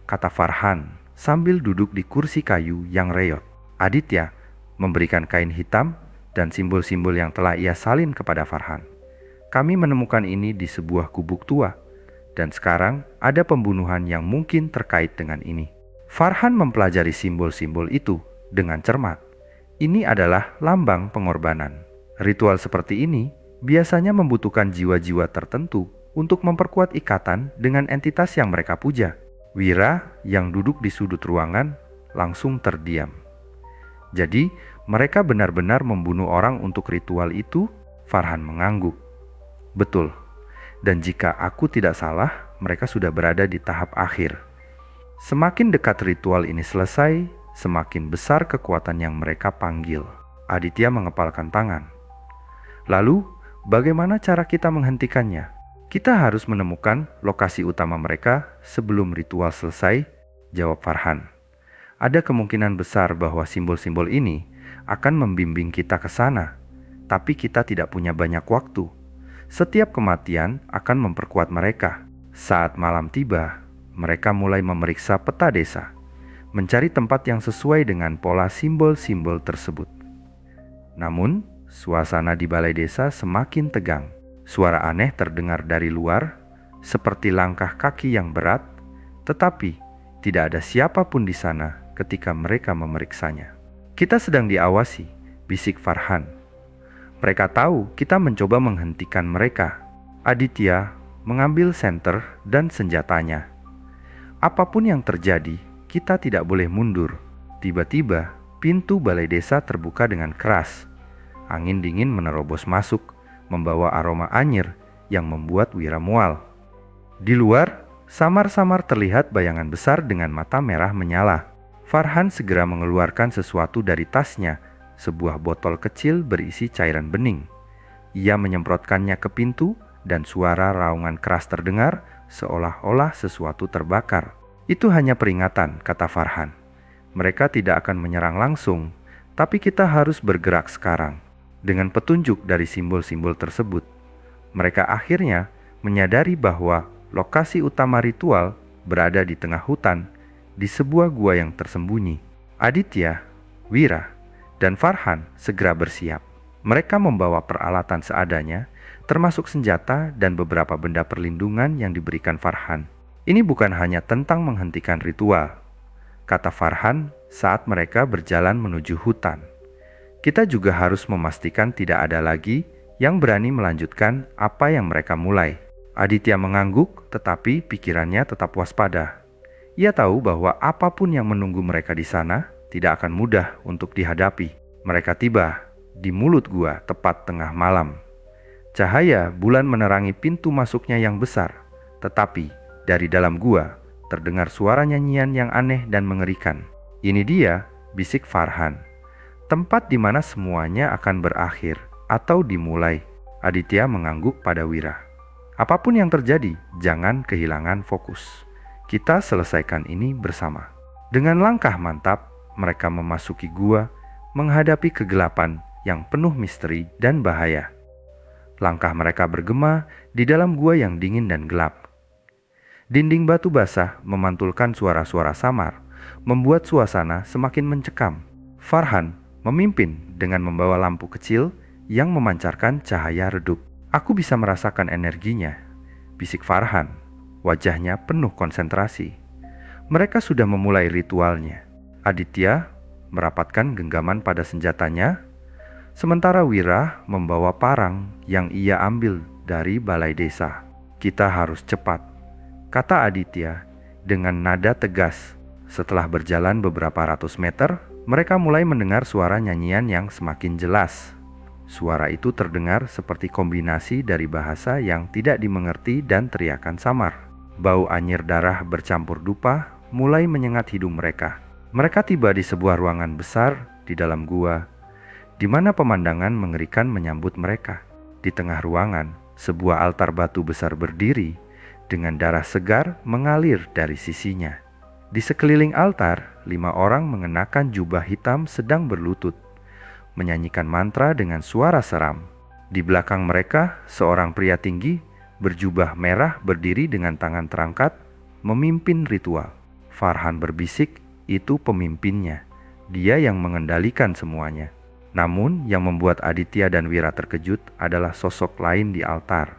kata Farhan sambil duduk di kursi kayu yang reyot. Aditya memberikan kain hitam dan simbol-simbol yang telah ia salin kepada Farhan. Kami menemukan ini di sebuah gubuk tua, dan sekarang ada pembunuhan yang mungkin terkait dengan ini. Farhan mempelajari simbol-simbol itu dengan cermat. Ini adalah lambang pengorbanan. Ritual seperti ini biasanya membutuhkan jiwa-jiwa tertentu untuk memperkuat ikatan dengan entitas yang mereka puja. Wira yang duduk di sudut ruangan langsung terdiam. Jadi, mereka benar-benar membunuh orang untuk ritual itu? Farhan mengangguk. Betul. Dan jika aku tidak salah, mereka sudah berada di tahap akhir. Semakin dekat ritual ini selesai, semakin besar kekuatan yang mereka panggil. Aditya mengepalkan tangan. Lalu, bagaimana cara kita menghentikannya? Kita harus menemukan lokasi utama mereka sebelum ritual selesai, jawab Farhan. Ada kemungkinan besar bahwa simbol-simbol ini akan membimbing kita ke sana, tapi kita tidak punya banyak waktu. Setiap kematian akan memperkuat mereka. Saat malam tiba, mereka mulai memeriksa peta desa, mencari tempat yang sesuai dengan pola simbol-simbol tersebut. Namun, suasana di balai desa semakin tegang. Suara aneh terdengar dari luar, seperti langkah kaki yang berat, tetapi tidak ada siapapun di sana ketika mereka memeriksanya. Kita sedang diawasi, bisik Farhan. Mereka tahu kita mencoba menghentikan mereka. Aditya mengambil senter dan senjatanya. Apapun yang terjadi, kita tidak boleh mundur. Tiba-tiba, pintu balai desa terbuka dengan keras. Angin dingin menerobos masuk, membawa aroma anyir yang membuat Wira mual. Di luar, samar-samar terlihat bayangan besar dengan mata merah menyala. Farhan segera mengeluarkan sesuatu dari tasnya, sebuah botol kecil berisi cairan bening. Ia menyemprotkannya ke pintu dan suara raungan keras terdengar seolah-olah sesuatu terbakar. Itu hanya peringatan, kata Farhan. Mereka tidak akan menyerang langsung, tapi kita harus bergerak sekarang. Dengan petunjuk dari simbol-simbol tersebut, mereka akhirnya menyadari bahwa lokasi utama ritual berada di tengah hutan, di sebuah gua yang tersembunyi. Aditya, Wira, dan Farhan segera bersiap. Mereka membawa peralatan seadanya, termasuk senjata dan beberapa benda perlindungan yang diberikan Farhan. Ini bukan hanya tentang menghentikan ritual, kata Farhan saat mereka berjalan menuju hutan. Kita juga harus memastikan tidak ada lagi yang berani melanjutkan apa yang mereka mulai. Aditya mengangguk, tetapi pikirannya tetap waspada. Ia tahu bahwa apapun yang menunggu mereka di sana tidak akan mudah untuk dihadapi. Mereka tiba di mulut gua tepat tengah malam. Cahaya bulan menerangi pintu masuknya yang besar, tetapi dari dalam gua terdengar suara nyanyian yang aneh dan mengerikan. Ini dia, bisik Farhan. Tempat di mana semuanya akan berakhir atau dimulai. Aditya mengangguk pada Wira. Apapun yang terjadi, jangan kehilangan fokus. Kita selesaikan ini bersama." Dengan langkah mantap, mereka memasuki gua, menghadapi kegelapan yang penuh misteri dan bahaya. Langkah mereka bergema di dalam gua yang dingin dan gelap. Dinding batu basah memantulkan suara-suara samar, membuat suasana semakin mencekam. Farhan memimpin dengan membawa lampu kecil yang memancarkan cahaya redup. "Aku bisa merasakan energinya," bisik Farhan. Wajahnya penuh konsentrasi. Mereka sudah memulai ritualnya. Aditya merapatkan genggaman pada senjatanya, sementara Wira membawa parang yang ia ambil dari balai desa. "Kita harus cepat," kata Aditya dengan nada tegas. Setelah berjalan beberapa ratus meter, mereka mulai mendengar suara nyanyian yang semakin jelas. Suara itu terdengar seperti kombinasi dari bahasa yang tidak dimengerti dan teriakan samar. Bau anyir darah bercampur dupa mulai menyengat hidung mereka. Mereka tiba di sebuah ruangan besar di dalam gua, di mana pemandangan mengerikan menyambut mereka. Di tengah ruangan, sebuah altar batu besar berdiri dengan darah segar mengalir dari sisinya. Di sekeliling altar, 5 orang mengenakan jubah hitam sedang berlutut, menyanyikan mantra dengan suara seram. Di belakang mereka, seorang pria tinggi berjubah merah berdiri dengan tangan terangkat, memimpin ritual. Farhan berbisik, itu pemimpinnya. Dia yang mengendalikan semuanya. Namun yang membuat Aditya dan Wira terkejut adalah sosok lain di altar.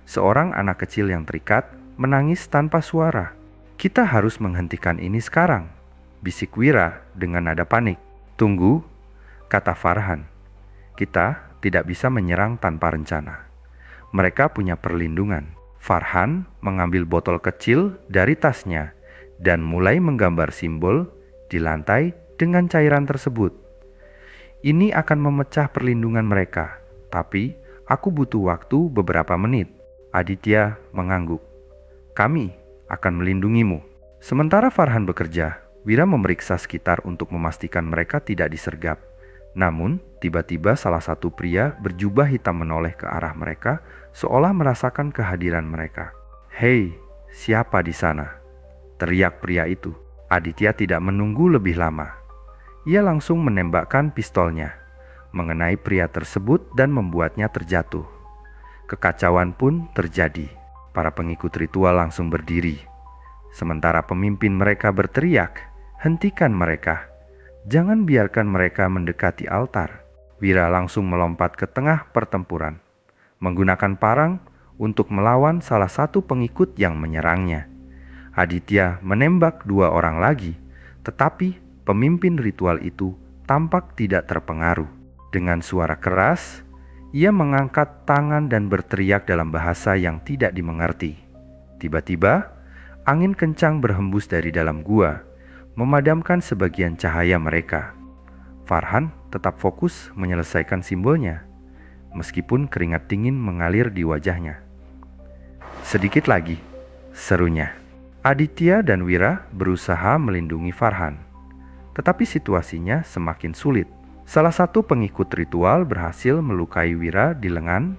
Seorang anak kecil yang terikat, menangis tanpa suara. "Kita harus menghentikan ini sekarang," bisik Wira dengan nada panik. "Tunggu," kata Farhan. "Kita tidak bisa menyerang tanpa rencana. Mereka punya perlindungan." Farhan mengambil botol kecil dari tasnya dan mulai menggambar simbol di lantai dengan cairan tersebut. "Ini akan memecah perlindungan mereka, tapi aku butuh waktu beberapa menit." Aditya mengangguk. "Kami akan melindungimu." Sementara Farhan bekerja, Wira memeriksa sekitar untuk memastikan mereka tidak disergap. Namun, tiba-tiba salah satu pria berjubah hitam menoleh ke arah mereka, seolah merasakan kehadiran mereka. "Hei, siapa di sana?" teriak pria itu. Aditya tidak menunggu lebih lama. Ia langsung menembakkan pistolnya, mengenai pria tersebut dan membuatnya terjatuh. Kekacauan pun terjadi. Para pengikut ritual langsung berdiri. Sementara pemimpin mereka berteriak, "Hentikan mereka. Jangan biarkan mereka mendekati altar." Wira langsung melompat ke tengah pertempuran, menggunakan parang untuk melawan salah satu pengikut yang menyerangnya. Aditya menembak 2 orang lagi, tetapi pemimpin ritual itu tampak tidak terpengaruh. Dengan suara keras, ia mengangkat tangan dan berteriak dalam bahasa yang tidak dimengerti. Tiba-tiba, angin kencang berhembus dari dalam gua, memadamkan sebagian cahaya mereka. Farhan tetap fokus menyelesaikan simbolnya, meskipun keringat dingin mengalir di wajahnya. "Sedikit lagi," serunya. Aditya dan Wira berusaha melindungi Farhan, tetapi situasinya semakin sulit. Salah satu pengikut ritual berhasil melukai Wira di lengan,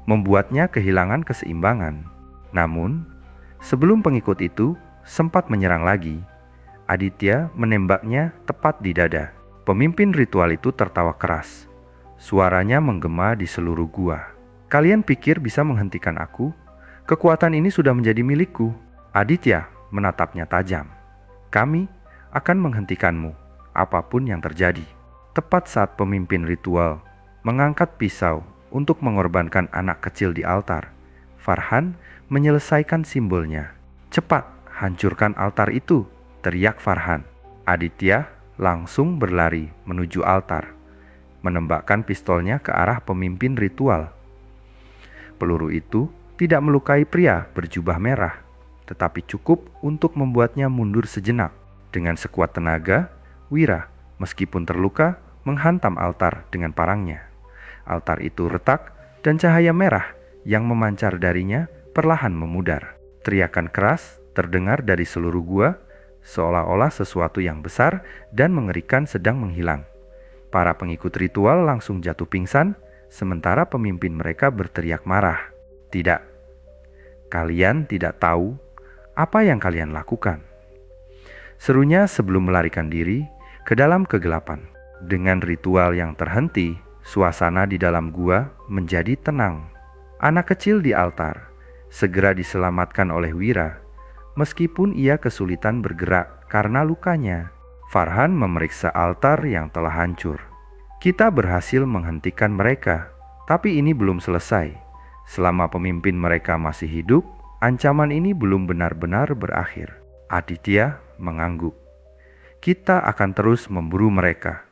membuatnya kehilangan keseimbangan. Namun, sebelum pengikut itu sempat menyerang lagi, Aditya menembaknya tepat di dada. Pemimpin ritual itu tertawa keras. Suaranya menggema di seluruh gua. "Kalian pikir bisa menghentikan aku? Kekuatan ini sudah menjadi milikku." Aditya menatapnya tajam. "Kami akan menghentikanmu, apapun yang terjadi." Tepat saat pemimpin ritual mengangkat pisau untuk mengorbankan anak kecil di altar, Farhan menyelesaikan simbolnya. "Cepat, hancurkan altar itu," teriak Farhan. Aditya langsung berlari menuju altar, menembakkan pistolnya ke arah pemimpin ritual. Peluru itu tidak melukai pria berjubah merah, tetapi cukup untuk membuatnya mundur sejenak. Dengan sekuat tenaga, Wira, meskipun terluka, menghantam altar dengan parangnya. Altar itu retak dan cahaya merah yang memancar darinya perlahan memudar. Teriakan keras terdengar dari seluruh gua, seolah-olah sesuatu yang besar dan mengerikan sedang menghilang. Para pengikut ritual langsung jatuh pingsan, sementara pemimpin mereka berteriak marah. "Tidak, kalian tidak tahu Apa yang kalian lakukan?" Serunya sebelum melarikan diri ke dalam kegelapan. Dengan ritual yang terhenti, suasana di dalam gua menjadi tenang. Anak kecil di altar segera diselamatkan oleh Wira. Meskipun ia kesulitan bergerak karena lukanya, Farhan memeriksa altar yang telah hancur. "Kita berhasil menghentikan mereka, tapi ini belum selesai. Selama pemimpin mereka masih hidup, ancaman ini belum benar-benar berakhir." Aditya mengangguk. "Kita akan terus memburu mereka.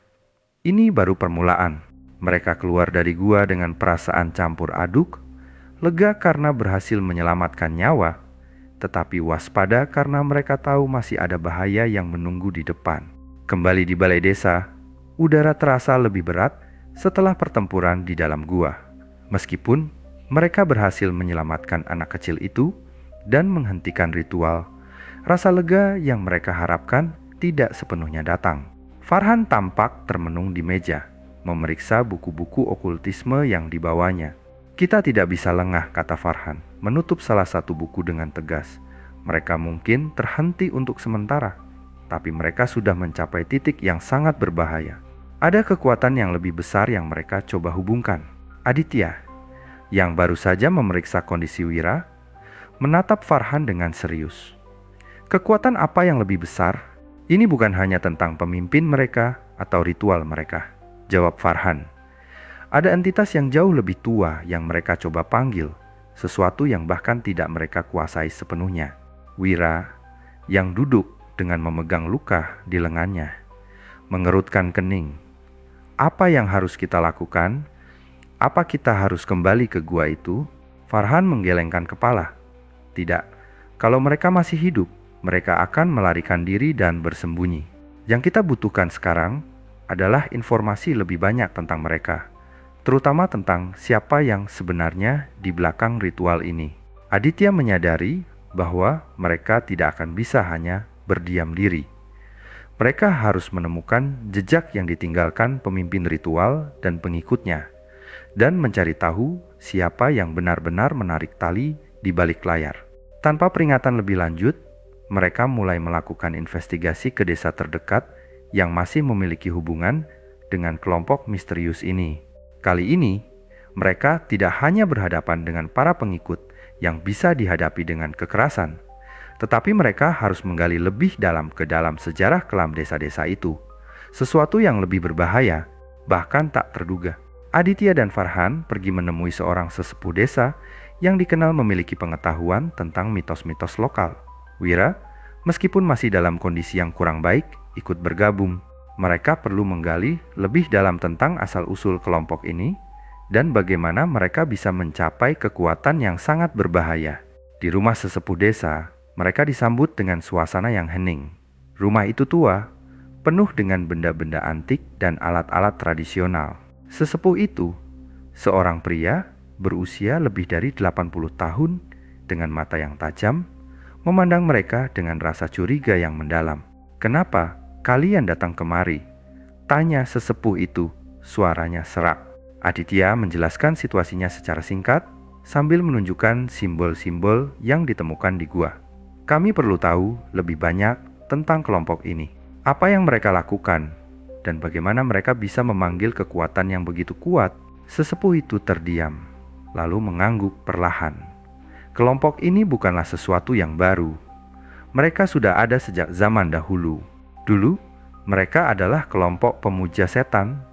Ini baru permulaan." Mereka keluar dari gua dengan perasaan campur aduk, lega karena berhasil menyelamatkan nyawa, tetapi waspada karena mereka tahu masih ada bahaya yang menunggu di depan. Kembali di balai desa, udara terasa lebih berat setelah pertempuran di dalam gua. Meskipun mereka berhasil menyelamatkan anak kecil itu dan menghentikan ritual, rasa lega yang mereka harapkan tidak sepenuhnya datang. Farhan tampak termenung di meja, memeriksa buku-buku okultisme yang dibawanya. "Kita tidak bisa lengah," kata Farhan, menutup salah satu buku dengan tegas. "Mereka mungkin terhenti untuk sementara, tapi mereka sudah mencapai titik yang sangat berbahaya. Ada kekuatan yang lebih besar yang mereka coba hubungkan." Aditya, yang baru saja memeriksa kondisi Wira, menatap Farhan dengan serius. "Kekuatan apa yang lebih besar? Ini bukan hanya tentang pemimpin mereka atau ritual mereka," jawab Farhan. "Ada entitas yang jauh lebih tua yang mereka coba panggil, sesuatu yang bahkan tidak mereka kuasai sepenuhnya." Wira, yang duduk dengan memegang luka di lengannya, mengerutkan kening. "Apa yang harus kita lakukan? Apa kita harus kembali ke gua itu?" Farhan menggelengkan kepala. "Tidak, kalau mereka masih hidup, mereka akan melarikan diri dan bersembunyi. Yang kita butuhkan sekarang adalah informasi lebih banyak tentang mereka, terutama tentang siapa yang sebenarnya di belakang ritual ini." Aditya menyadari bahwa mereka tidak akan bisa hanya berdiam diri. Mereka harus menemukan jejak yang ditinggalkan pemimpin ritual dan pengikutnya, dan mencari tahu siapa yang benar-benar menarik tali di balik layar. Tanpa peringatan lebih lanjut, mereka mulai melakukan investigasi ke desa terdekat yang masih memiliki hubungan dengan kelompok misterius ini. Kali ini, mereka tidak hanya berhadapan dengan para pengikut yang bisa dihadapi dengan kekerasan, tetapi mereka harus menggali lebih dalam ke dalam sejarah kelam desa-desa itu, sesuatu yang lebih berbahaya, bahkan tak terduga. Aditya dan Farhan pergi menemui seorang sesepuh desa yang dikenal memiliki pengetahuan tentang mitos-mitos lokal. Wira, meskipun masih dalam kondisi yang kurang baik, ikut bergabung. Mereka perlu menggali lebih dalam tentang asal-usul kelompok ini dan bagaimana mereka bisa mencapai kekuatan yang sangat berbahaya. Di rumah sesepuh desa, mereka disambut dengan suasana yang hening. Rumah itu tua, penuh dengan benda-benda antik dan alat-alat tradisional. Sesepuh itu, seorang pria berusia lebih dari 80 tahun dengan mata yang tajam, memandang mereka dengan rasa curiga yang mendalam. "Kenapa kalian datang kemari?" tanya sesepuh itu, suaranya serak. Aditya menjelaskan situasinya secara singkat sambil menunjukkan simbol-simbol yang ditemukan di gua. "Kami perlu tahu lebih banyak tentang kelompok ini. Apa yang mereka lakukan dan bagaimana mereka bisa memanggil kekuatan yang begitu kuat." Sesepuh itu terdiam, lalu mengangguk perlahan. Kelompok ini bukanlah sesuatu yang baru. Mereka sudah ada sejak zaman dahulu. Dulu, mereka adalah kelompok pemuja setan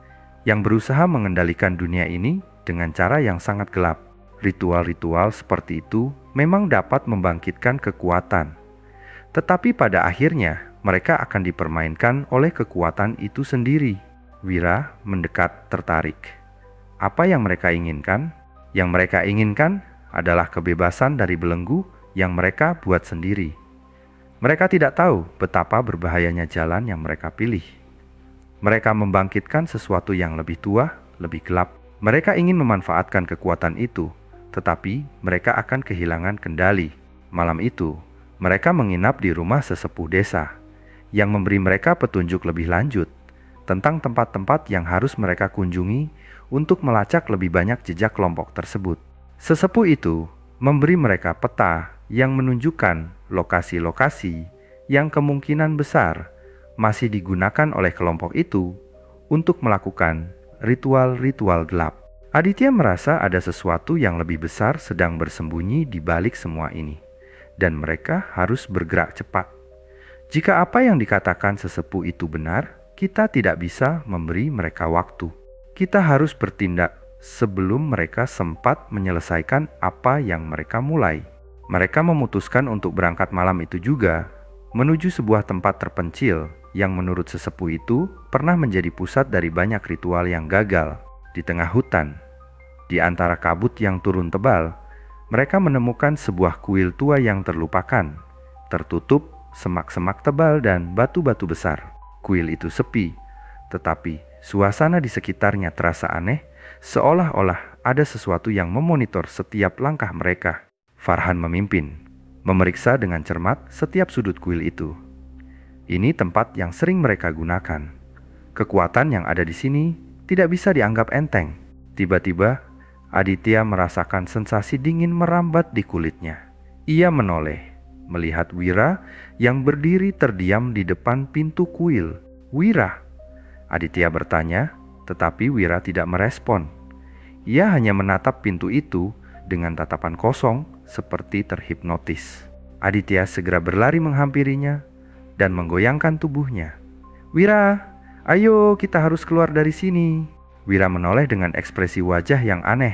yang berusaha mengendalikan dunia ini dengan cara yang sangat gelap. Ritual-ritual seperti itu memang dapat membangkitkan kekuatan, tetapi pada akhirnya mereka akan dipermainkan oleh kekuatan itu sendiri. Wira mendekat tertarik. Apa yang mereka inginkan? Yang mereka inginkan adalah kebebasan dari belenggu yang mereka buat sendiri. Mereka tidak tahu betapa berbahayanya jalan yang mereka pilih. Mereka membangkitkan sesuatu yang lebih tua, lebih gelap. Mereka ingin memanfaatkan kekuatan itu, tetapi mereka akan kehilangan kendali. Malam itu, mereka menginap di rumah sesepuh desa yang memberi mereka petunjuk lebih lanjut tentang tempat-tempat yang harus mereka kunjungi untuk melacak lebih banyak jejak kelompok tersebut. Sesepuh itu memberi mereka peta yang menunjukkan lokasi-lokasi yang kemungkinan besar masih digunakan oleh kelompok itu untuk melakukan ritual-ritual gelap. Aditya merasa ada sesuatu yang lebih besar sedang bersembunyi di balik semua ini, dan mereka harus bergerak cepat. Jika apa yang dikatakan sesepuh itu benar, kita tidak bisa memberi mereka waktu. Kita harus bertindak sebelum mereka sempat menyelesaikan apa yang mereka mulai. Mereka memutuskan untuk berangkat malam itu juga, menuju sebuah tempat terpencil yang menurut sesepuh itu pernah menjadi pusat dari banyak ritual yang gagal. Di tengah hutan, di antara kabut yang turun tebal, mereka menemukan sebuah kuil tua yang terlupakan, tertutup semak-semak tebal dan batu-batu besar. Kuil itu sepi, tetapi suasana di sekitarnya terasa aneh, seolah-olah ada sesuatu yang memonitor setiap langkah mereka. Farhan memimpin, memeriksa dengan cermat setiap sudut kuil itu. Ini tempat yang sering mereka gunakan. Kekuatan yang ada di sini tidak bisa dianggap enteng. Tiba-tiba, Aditya merasakan sensasi dingin merambat di kulitnya. Ia menoleh, melihat Wira yang berdiri terdiam di depan pintu kuil. "Wira?" Aditya bertanya, tetapi Wira tidak merespon. Ia hanya menatap pintu itu dengan tatapan kosong seperti terhipnotis. Aditya segera berlari menghampirinya dan menggoyangkan tubuhnya. "Wira, ayo kita harus keluar dari sini." Wira menoleh dengan ekspresi wajah yang aneh,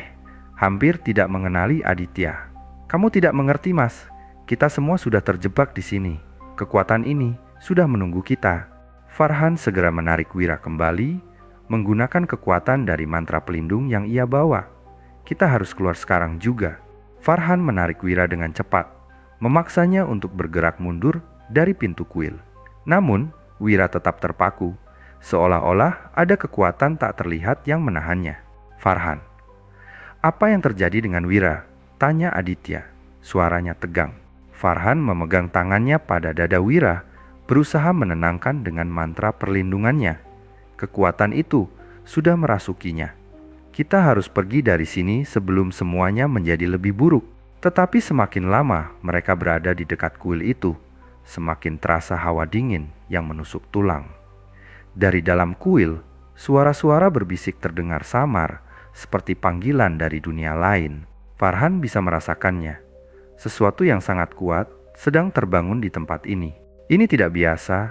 hampir tidak mengenali Aditya. "Kamu tidak mengerti, Mas. Kita semua sudah terjebak di sini. Kekuatan ini sudah menunggu kita." Farhan segera menarik Wira kembali, menggunakan kekuatan dari mantra pelindung yang ia bawa. "Kita harus keluar sekarang juga." Farhan menarik Wira dengan cepat, memaksanya untuk bergerak mundur dari pintu kuil. Namun, Wira tetap terpaku, seolah-olah ada kekuatan tak terlihat yang menahannya. "Farhan, apa yang terjadi dengan Wira?" tanya Aditya, suaranya tegang. Farhan memegang tangannya pada dada Wira, berusaha menenangkan dengan mantra perlindungannya. Kekuatan itu sudah merasukinya. "Kita harus pergi dari sini sebelum semuanya menjadi lebih buruk." Tetapi semakin lama mereka berada di dekat kuil itu, semakin terasa hawa dingin yang menusuk tulang. Dari dalam kuil, suara-suara berbisik terdengar samar, seperti panggilan dari dunia lain. Farhan bisa merasakannya. Sesuatu yang sangat kuat sedang terbangun di tempat ini. "Ini tidak biasa,"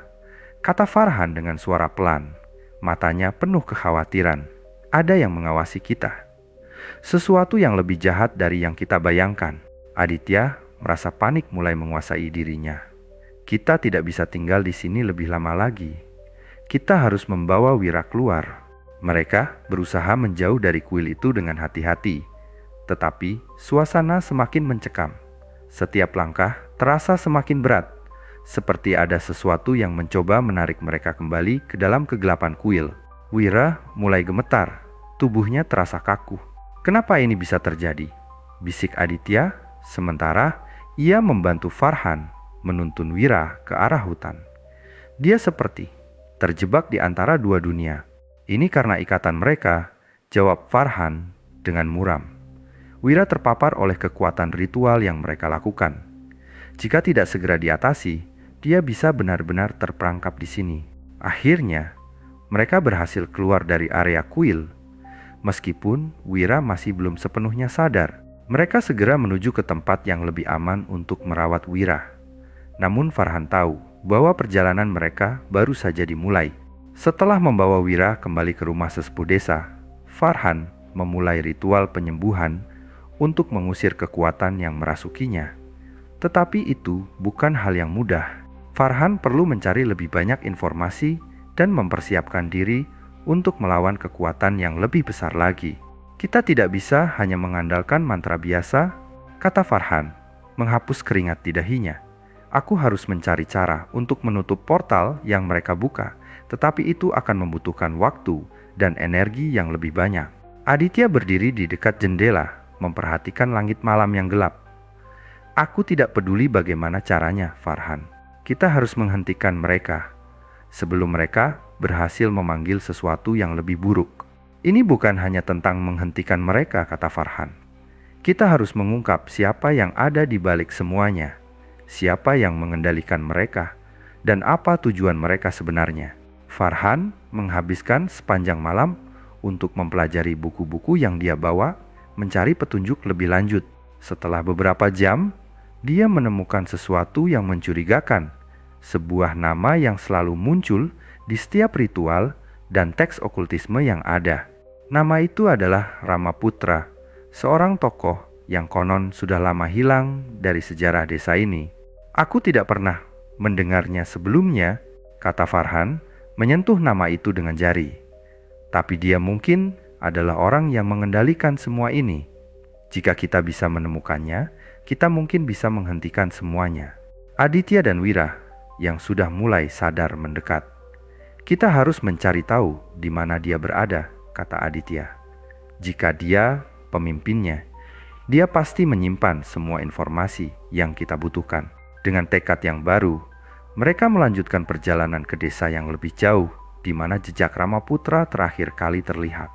kata Farhan dengan suara pelan. Matanya penuh kekhawatiran. "Ada yang mengawasi kita. Sesuatu yang lebih jahat dari yang kita bayangkan." Aditya merasa panik mulai menguasai dirinya. "Kita tidak bisa tinggal di sini lebih lama lagi. Kita harus membawa Wira keluar." Mereka berusaha menjauh dari kuil itu dengan hati-hati, tetapi suasana semakin mencekam. Setiap langkah terasa semakin berat, seperti ada sesuatu yang mencoba menarik mereka kembali ke dalam kegelapan kuil. Wira mulai gemetar, tubuhnya terasa kaku. "Kenapa ini bisa terjadi?" bisik Aditya, sementara ia membantu Farhan menuntun Wira ke arah hutan. Dia seperti terjebak di antara dua dunia. "Ini karena ikatan mereka," jawab Farhan dengan muram. "Wira terpapar oleh kekuatan ritual yang mereka lakukan. Jika tidak segera diatasi, dia bisa benar-benar terperangkap di sini." Akhirnya, mereka berhasil keluar dari area kuil. Meskipun Wira masih belum sepenuhnya sadar, mereka segera menuju ke tempat yang lebih aman untuk merawat Wira. Namun Farhan tahu bahwa perjalanan mereka baru saja dimulai. Setelah membawa Wira kembali ke rumah sesepuh desa, Farhan memulai ritual penyembuhan untuk mengusir kekuatan yang merasukinya. Tetapi itu bukan hal yang mudah. Farhan perlu mencari lebih banyak informasi dan mempersiapkan diri untuk melawan kekuatan yang lebih besar lagi. "Kita tidak bisa hanya mengandalkan mantra biasa," kata Farhan, menghapus keringat di dahinya. "Aku harus mencari cara untuk menutup portal yang mereka buka, tetapi itu akan membutuhkan waktu dan energi yang lebih banyak." Aditya berdiri di dekat jendela, memperhatikan langit malam yang gelap. "Aku tidak peduli bagaimana caranya, Farhan. Kita harus menghentikan mereka sebelum mereka berhasil memanggil sesuatu yang lebih buruk." "Ini bukan hanya tentang menghentikan mereka," kata Farhan. "Kita harus mengungkap siapa yang ada di balik semuanya. siapa yang mengendalikan mereka, dan apa tujuan mereka sebenarnya. Farhan menghabiskan sepanjang malam untuk mempelajari buku-buku yang dia bawa, mencari petunjuk lebih lanjut. Setelah beberapa jam, dia menemukan sesuatu yang mencurigakan, sebuah nama yang selalu muncul di setiap ritual dan teks okultisme yang ada. Nama itu adalah Ramaputra, seorang tokoh yang konon sudah lama hilang dari sejarah desa ini. Aku tidak pernah mendengarnya sebelumnya, kata Farhan, menyentuh nama itu dengan jari. Tapi dia mungkin adalah orang yang mengendalikan semua ini. Jika kita bisa menemukannya, kita mungkin bisa menghentikan semuanya. Aditya dan Wira yang sudah mulai sadar mendekat. Kita harus mencari tahu di mana dia berada, kata Aditya. Jika dia pemimpinnya, dia pasti menyimpan semua informasi yang kita butuhkan. Dengan tekad yang baru, mereka melanjutkan perjalanan ke desa yang lebih jauh, di mana jejak Ramaputra terakhir kali terlihat.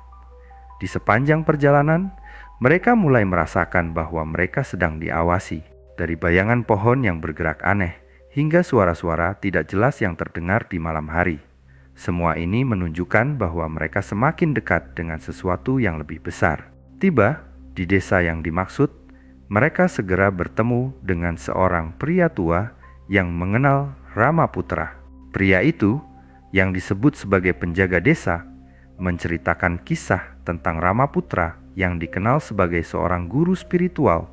Di sepanjang perjalanan, mereka mulai merasakan bahwa mereka sedang diawasi, dari bayangan pohon yang bergerak aneh, hingga suara-suara tidak jelas yang terdengar di malam hari. Semua ini menunjukkan bahwa mereka semakin dekat dengan sesuatu yang lebih besar. Tiba di desa yang dimaksud, mereka segera bertemu dengan seorang pria tua yang mengenal Ramaputra. Pria itu, yang disebut sebagai penjaga desa, menceritakan kisah tentang Ramaputra yang dikenal sebagai seorang guru spiritual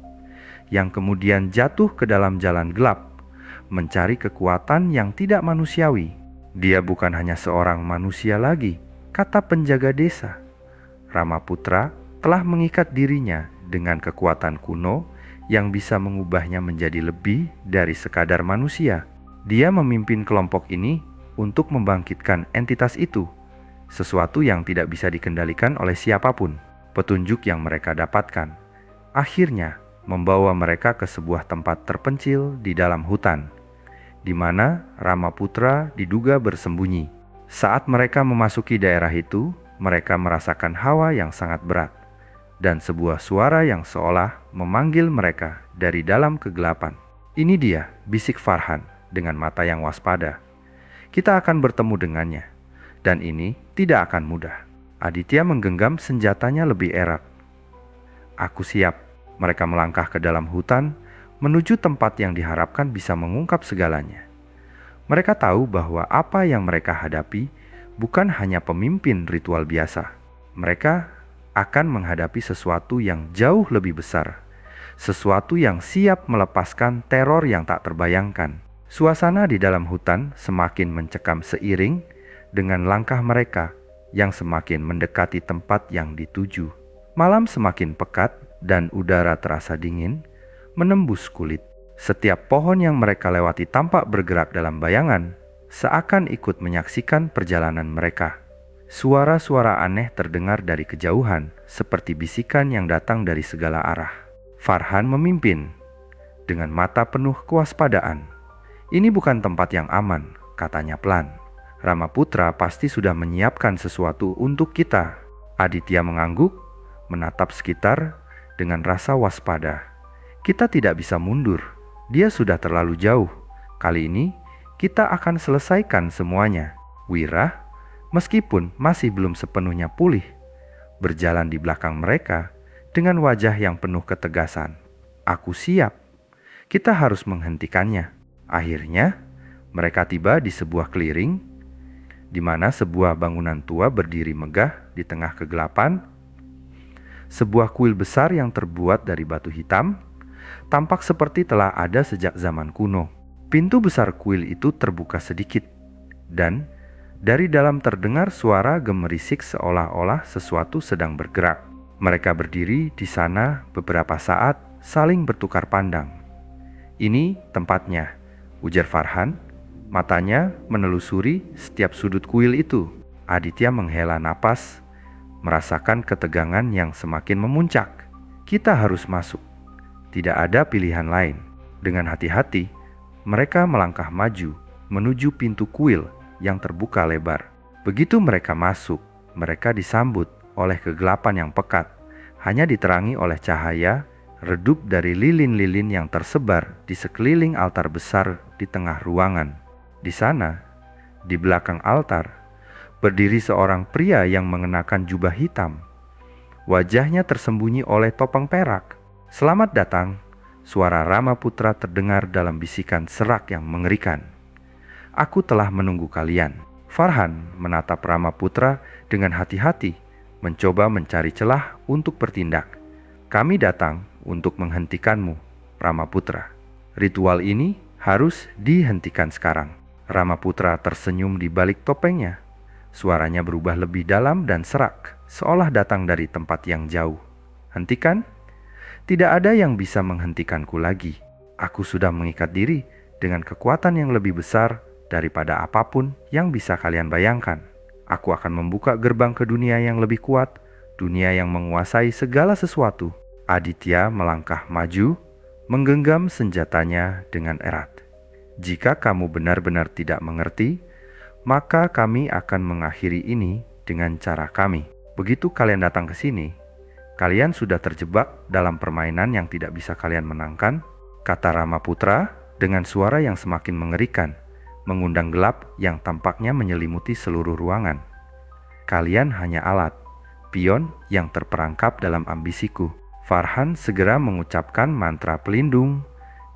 yang kemudian jatuh ke dalam jalan gelap, mencari kekuatan yang tidak manusiawi. Dia bukan hanya seorang manusia lagi, kata penjaga desa. Ramaputra telah mengikat dirinya dengan kekuatan kuno yang bisa mengubahnya menjadi lebih dari sekadar manusia. Dia memimpin kelompok ini untuk membangkitkan entitas itu, sesuatu yang tidak bisa dikendalikan oleh siapapun. Petunjuk yang mereka dapatkan akhirnya membawa mereka ke sebuah tempat terpencil di dalam hutan, di mana Ramaputra diduga bersembunyi. Saat mereka memasuki daerah itu, mereka merasakan hawa yang sangat berat, dan sebuah suara yang seolah memanggil mereka dari dalam kegelapan. Ini dia, bisik Farhan dengan mata yang waspada. Kita akan bertemu dengannya, dan ini tidak akan mudah. Aditya menggenggam senjatanya lebih erat. Aku siap. Mereka melangkah ke dalam hutan, menuju tempat yang diharapkan bisa mengungkap segalanya. Mereka tahu bahwa apa yang mereka hadapi bukan hanya pemimpin ritual biasa. Mereka akan menghadapi sesuatu yang jauh lebih besar, sesuatu yang siap melepaskan teror yang tak terbayangkan. Suasana di dalam hutan semakin mencekam seiring dengan langkah mereka yang semakin mendekati tempat yang dituju. Malam semakin pekat dan udara terasa dingin menembus kulit. Setiap pohon yang mereka lewati tampak bergerak dalam bayangan, seakan ikut menyaksikan perjalanan mereka. Suara-suara aneh terdengar dari kejauhan, seperti bisikan yang datang dari segala arah. Farhan memimpin dengan mata penuh kewaspadaan. Ini bukan tempat yang aman, katanya pelan. Ramaputra pasti sudah menyiapkan sesuatu untuk kita. Aditya mengangguk, menatap sekitar dengan rasa waspada. Kita tidak bisa mundur, dia sudah terlalu jauh. Kali ini kita akan selesaikan semuanya. Wira, meskipun masih belum sepenuhnya pulih, berjalan di belakang mereka dengan wajah yang penuh ketegasan. Aku siap. Kita harus menghentikannya. Akhirnya, mereka tiba di sebuah clearing, di mana sebuah bangunan tua berdiri megah di tengah kegelapan. Sebuah kuil besar yang terbuat dari batu hitam, tampak seperti telah ada sejak zaman kuno. Pintu besar kuil itu terbuka sedikit, dan dari dalam terdengar suara gemerisik seolah-olah sesuatu sedang bergerak. Mereka berdiri di sana beberapa saat, saling bertukar pandang. Ini tempatnya, ujar Farhan. Matanya menelusuri setiap sudut kuil itu. Aditya menghela napas, merasakan ketegangan yang semakin memuncak. Kita harus masuk. Tidak ada pilihan lain. Dengan hati-hati, mereka melangkah maju menuju pintu kuil yang terbuka lebar. Begitu mereka masuk, mereka disambut oleh kegelapan yang pekat, hanya diterangi oleh cahaya redup dari lilin-lilin yang tersebar di sekeliling altar besar di tengah ruangan. Di sana, di belakang altar, berdiri seorang pria yang mengenakan jubah hitam. Wajahnya tersembunyi oleh topeng perak. "Selamat datang," suara Ramaputra terdengar dalam bisikan serak yang mengerikan. "Aku telah menunggu kalian." Farhan menatap Ramaputra dengan hati-hati, mencoba mencari celah untuk bertindak. "Kami datang untuk menghentikanmu, Ramaputra. Ritual ini harus dihentikan sekarang." Ramaputra tersenyum di balik topengnya. Suaranya berubah lebih dalam dan serak, seolah datang dari tempat yang jauh. "Hentikan? Tidak ada yang bisa menghentikanku lagi. Aku sudah mengikat diri dengan kekuatan yang lebih besar daripada apapun yang bisa kalian bayangkan. Aku akan membuka gerbang ke dunia yang lebih kuat, dunia yang menguasai segala sesuatu." Aditya melangkah maju, menggenggam senjatanya dengan erat. "Jika kamu benar-benar tidak mengerti, maka kami akan mengakhiri ini dengan cara kami. Begitu kalian datang ke sini, kalian sudah terjebak dalam permainan yang tidak bisa kalian menangkan," kata Ramaputra dengan suara yang semakin mengerikan, mengundang gelap yang tampaknya menyelimuti seluruh ruangan. "Kalian hanya alat, pion yang terperangkap dalam ambisiku." Farhan segera mengucapkan mantra pelindung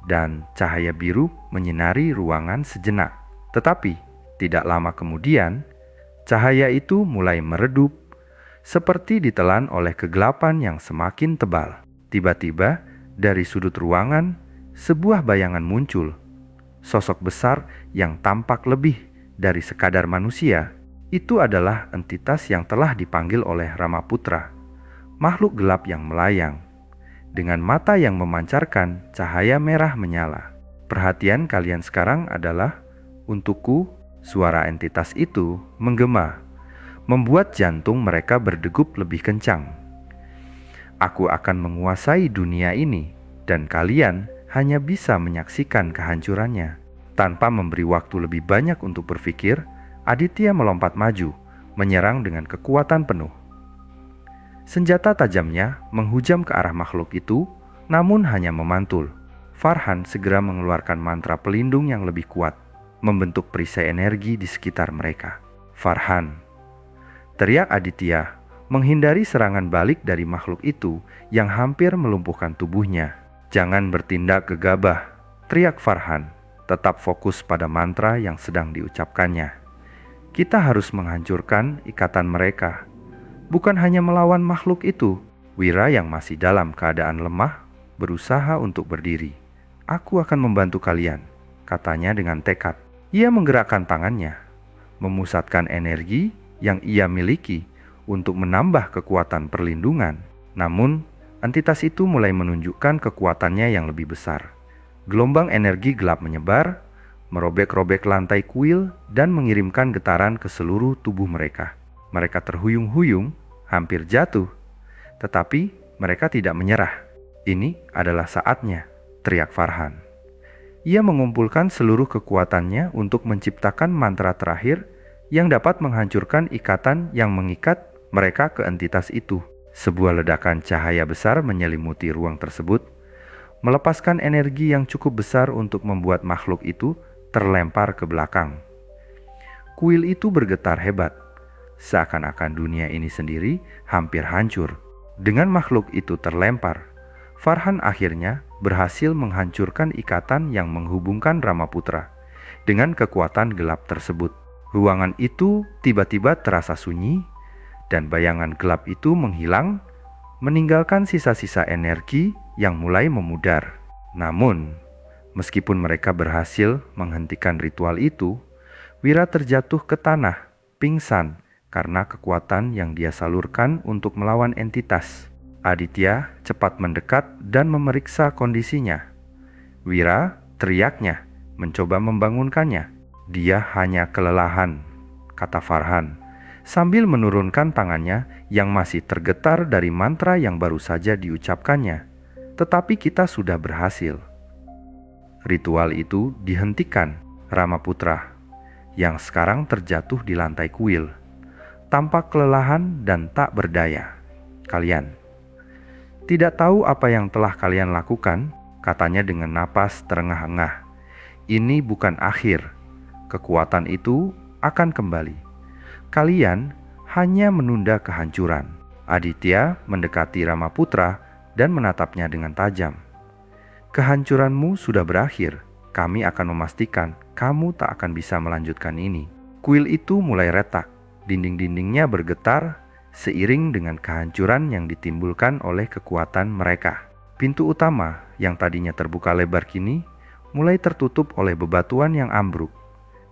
dan cahaya biru menyinari ruangan sejenak. Tetapi tidak lama kemudian, cahaya itu mulai meredup, seperti ditelan oleh kegelapan yang semakin tebal. Tiba-tiba, dari sudut ruangan, sebuah bayangan muncul. Sosok besar yang tampak lebih dari sekadar manusia. Itu adalah entitas yang telah dipanggil oleh Ramaputra. Makhluk gelap yang melayang, dengan mata yang memancarkan cahaya merah menyala. "Perhatian kalian sekarang adalah untukku." Suara entitas itu menggema, membuat jantung mereka berdegup lebih kencang. "Aku akan menguasai dunia ini, dan kalian hanya bisa menyaksikan kehancurannya." Tanpa memberi waktu lebih banyak untuk berpikir, Aditya melompat maju, menyerang dengan kekuatan penuh. Senjata tajamnya menghujam ke arah makhluk itu, namun hanya memantul. Farhan segera mengeluarkan mantra pelindung yang lebih kuat, membentuk perisai energi di sekitar mereka. "Farhan!" teriak Aditya, menghindari serangan balik dari makhluk itu yang hampir melumpuhkan tubuhnya. "Jangan bertindak gegabah," teriak Farhan, tetap fokus pada mantra yang sedang diucapkannya. "Kita harus menghancurkan ikatan mereka, bukan hanya melawan makhluk itu." Wira yang masih dalam keadaan lemah berusaha untuk berdiri. "Aku akan membantu kalian," katanya dengan tekad. Ia menggerakkan tangannya, memusatkan energi yang ia miliki untuk menambah kekuatan perlindungan. Namun, entitas itu mulai menunjukkan kekuatannya yang lebih besar. Gelombang energi gelap menyebar, merobek-robek lantai kuil dan mengirimkan getaran ke seluruh tubuh mereka. Mereka terhuyung-huyung, hampir jatuh. Tetapi mereka tidak menyerah. "Ini adalah saatnya," teriak Farhan. Ia mengumpulkan seluruh kekuatannya untuk menciptakan mantra terakhir yang dapat menghancurkan ikatan yang mengikat mereka ke entitas itu. Sebuah ledakan cahaya besar menyelimuti ruang tersebut, melepaskan energi yang cukup besar untuk membuat makhluk itu terlempar ke belakang. Kuil itu bergetar hebat, seakan-akan dunia ini sendiri hampir hancur. Dengan makhluk itu terlempar, Farhan akhirnya berhasil menghancurkan ikatan yang menghubungkan Ramaputra dengan kekuatan gelap tersebut. Ruangan itu tiba-tiba terasa sunyi, dan bayangan gelap itu menghilang, meninggalkan sisa-sisa energi yang mulai memudar. Namun, meskipun mereka berhasil menghentikan ritual itu, Wira terjatuh ke tanah, pingsan karena kekuatan yang dia salurkan untuk melawan entitas. Aditya cepat mendekat dan memeriksa kondisinya. "Wira," teriaknya, mencoba membangunkannya. "Dia hanya kelelahan," kata Farhan, sambil menurunkan tangannya yang masih tergetar dari mantra yang baru saja diucapkannya. "Tetapi kita sudah berhasil." Ritual itu dihentikan. Ramaputra, yang sekarang terjatuh di lantai kuil, tampak kelelahan dan tak berdaya. "Kalian Tidak tahu apa yang telah kalian lakukan, katanya dengan napas terengah-engah. Ini bukan akhir. Kekuatan itu akan kembali. Kalian hanya menunda kehancuran. Aditya mendekati Ramaputra dan menatapnya dengan tajam. Kehancuranmu sudah berakhir. Kami akan memastikan kamu tak akan bisa melanjutkan ini. Kuil itu mulai retak. Dinding-dindingnya bergetar seiring dengan kehancuran yang ditimbulkan oleh kekuatan mereka. Pintu utama yang tadinya terbuka lebar kini mulai tertutup oleh bebatuan yang ambruk.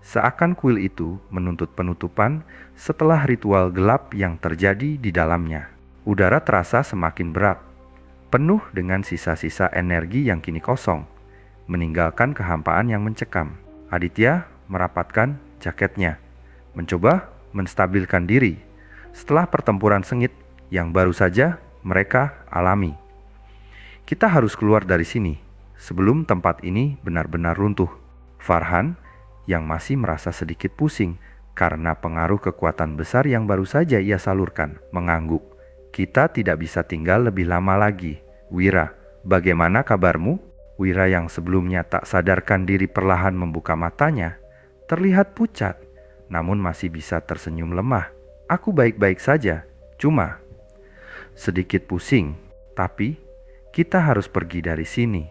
Seakan kuil itu menuntut penutupan setelah ritual gelap yang terjadi di dalamnya. Udara terasa semakin berat, penuh dengan sisa-sisa energi yang kini kosong, meninggalkan kehampaan yang mencekam. Aditya merapatkan jaketnya, mencoba menstabilkan diri setelah pertempuran sengit yang baru saja mereka alami. Kita harus keluar dari sini sebelum tempat ini benar-benar runtuh. Farhan yang masih merasa sedikit pusing karena pengaruh kekuatan besar yang baru saja ia salurkan, mengangguk. Kita tidak bisa tinggal lebih lama lagi. Wira, bagaimana kabarmu? Wira yang sebelumnya tak sadarkan diri perlahan membuka matanya, terlihat pucat, namun masih bisa tersenyum lemah. Aku baik-baik saja, cuma sedikit pusing, tapi kita harus pergi dari sini.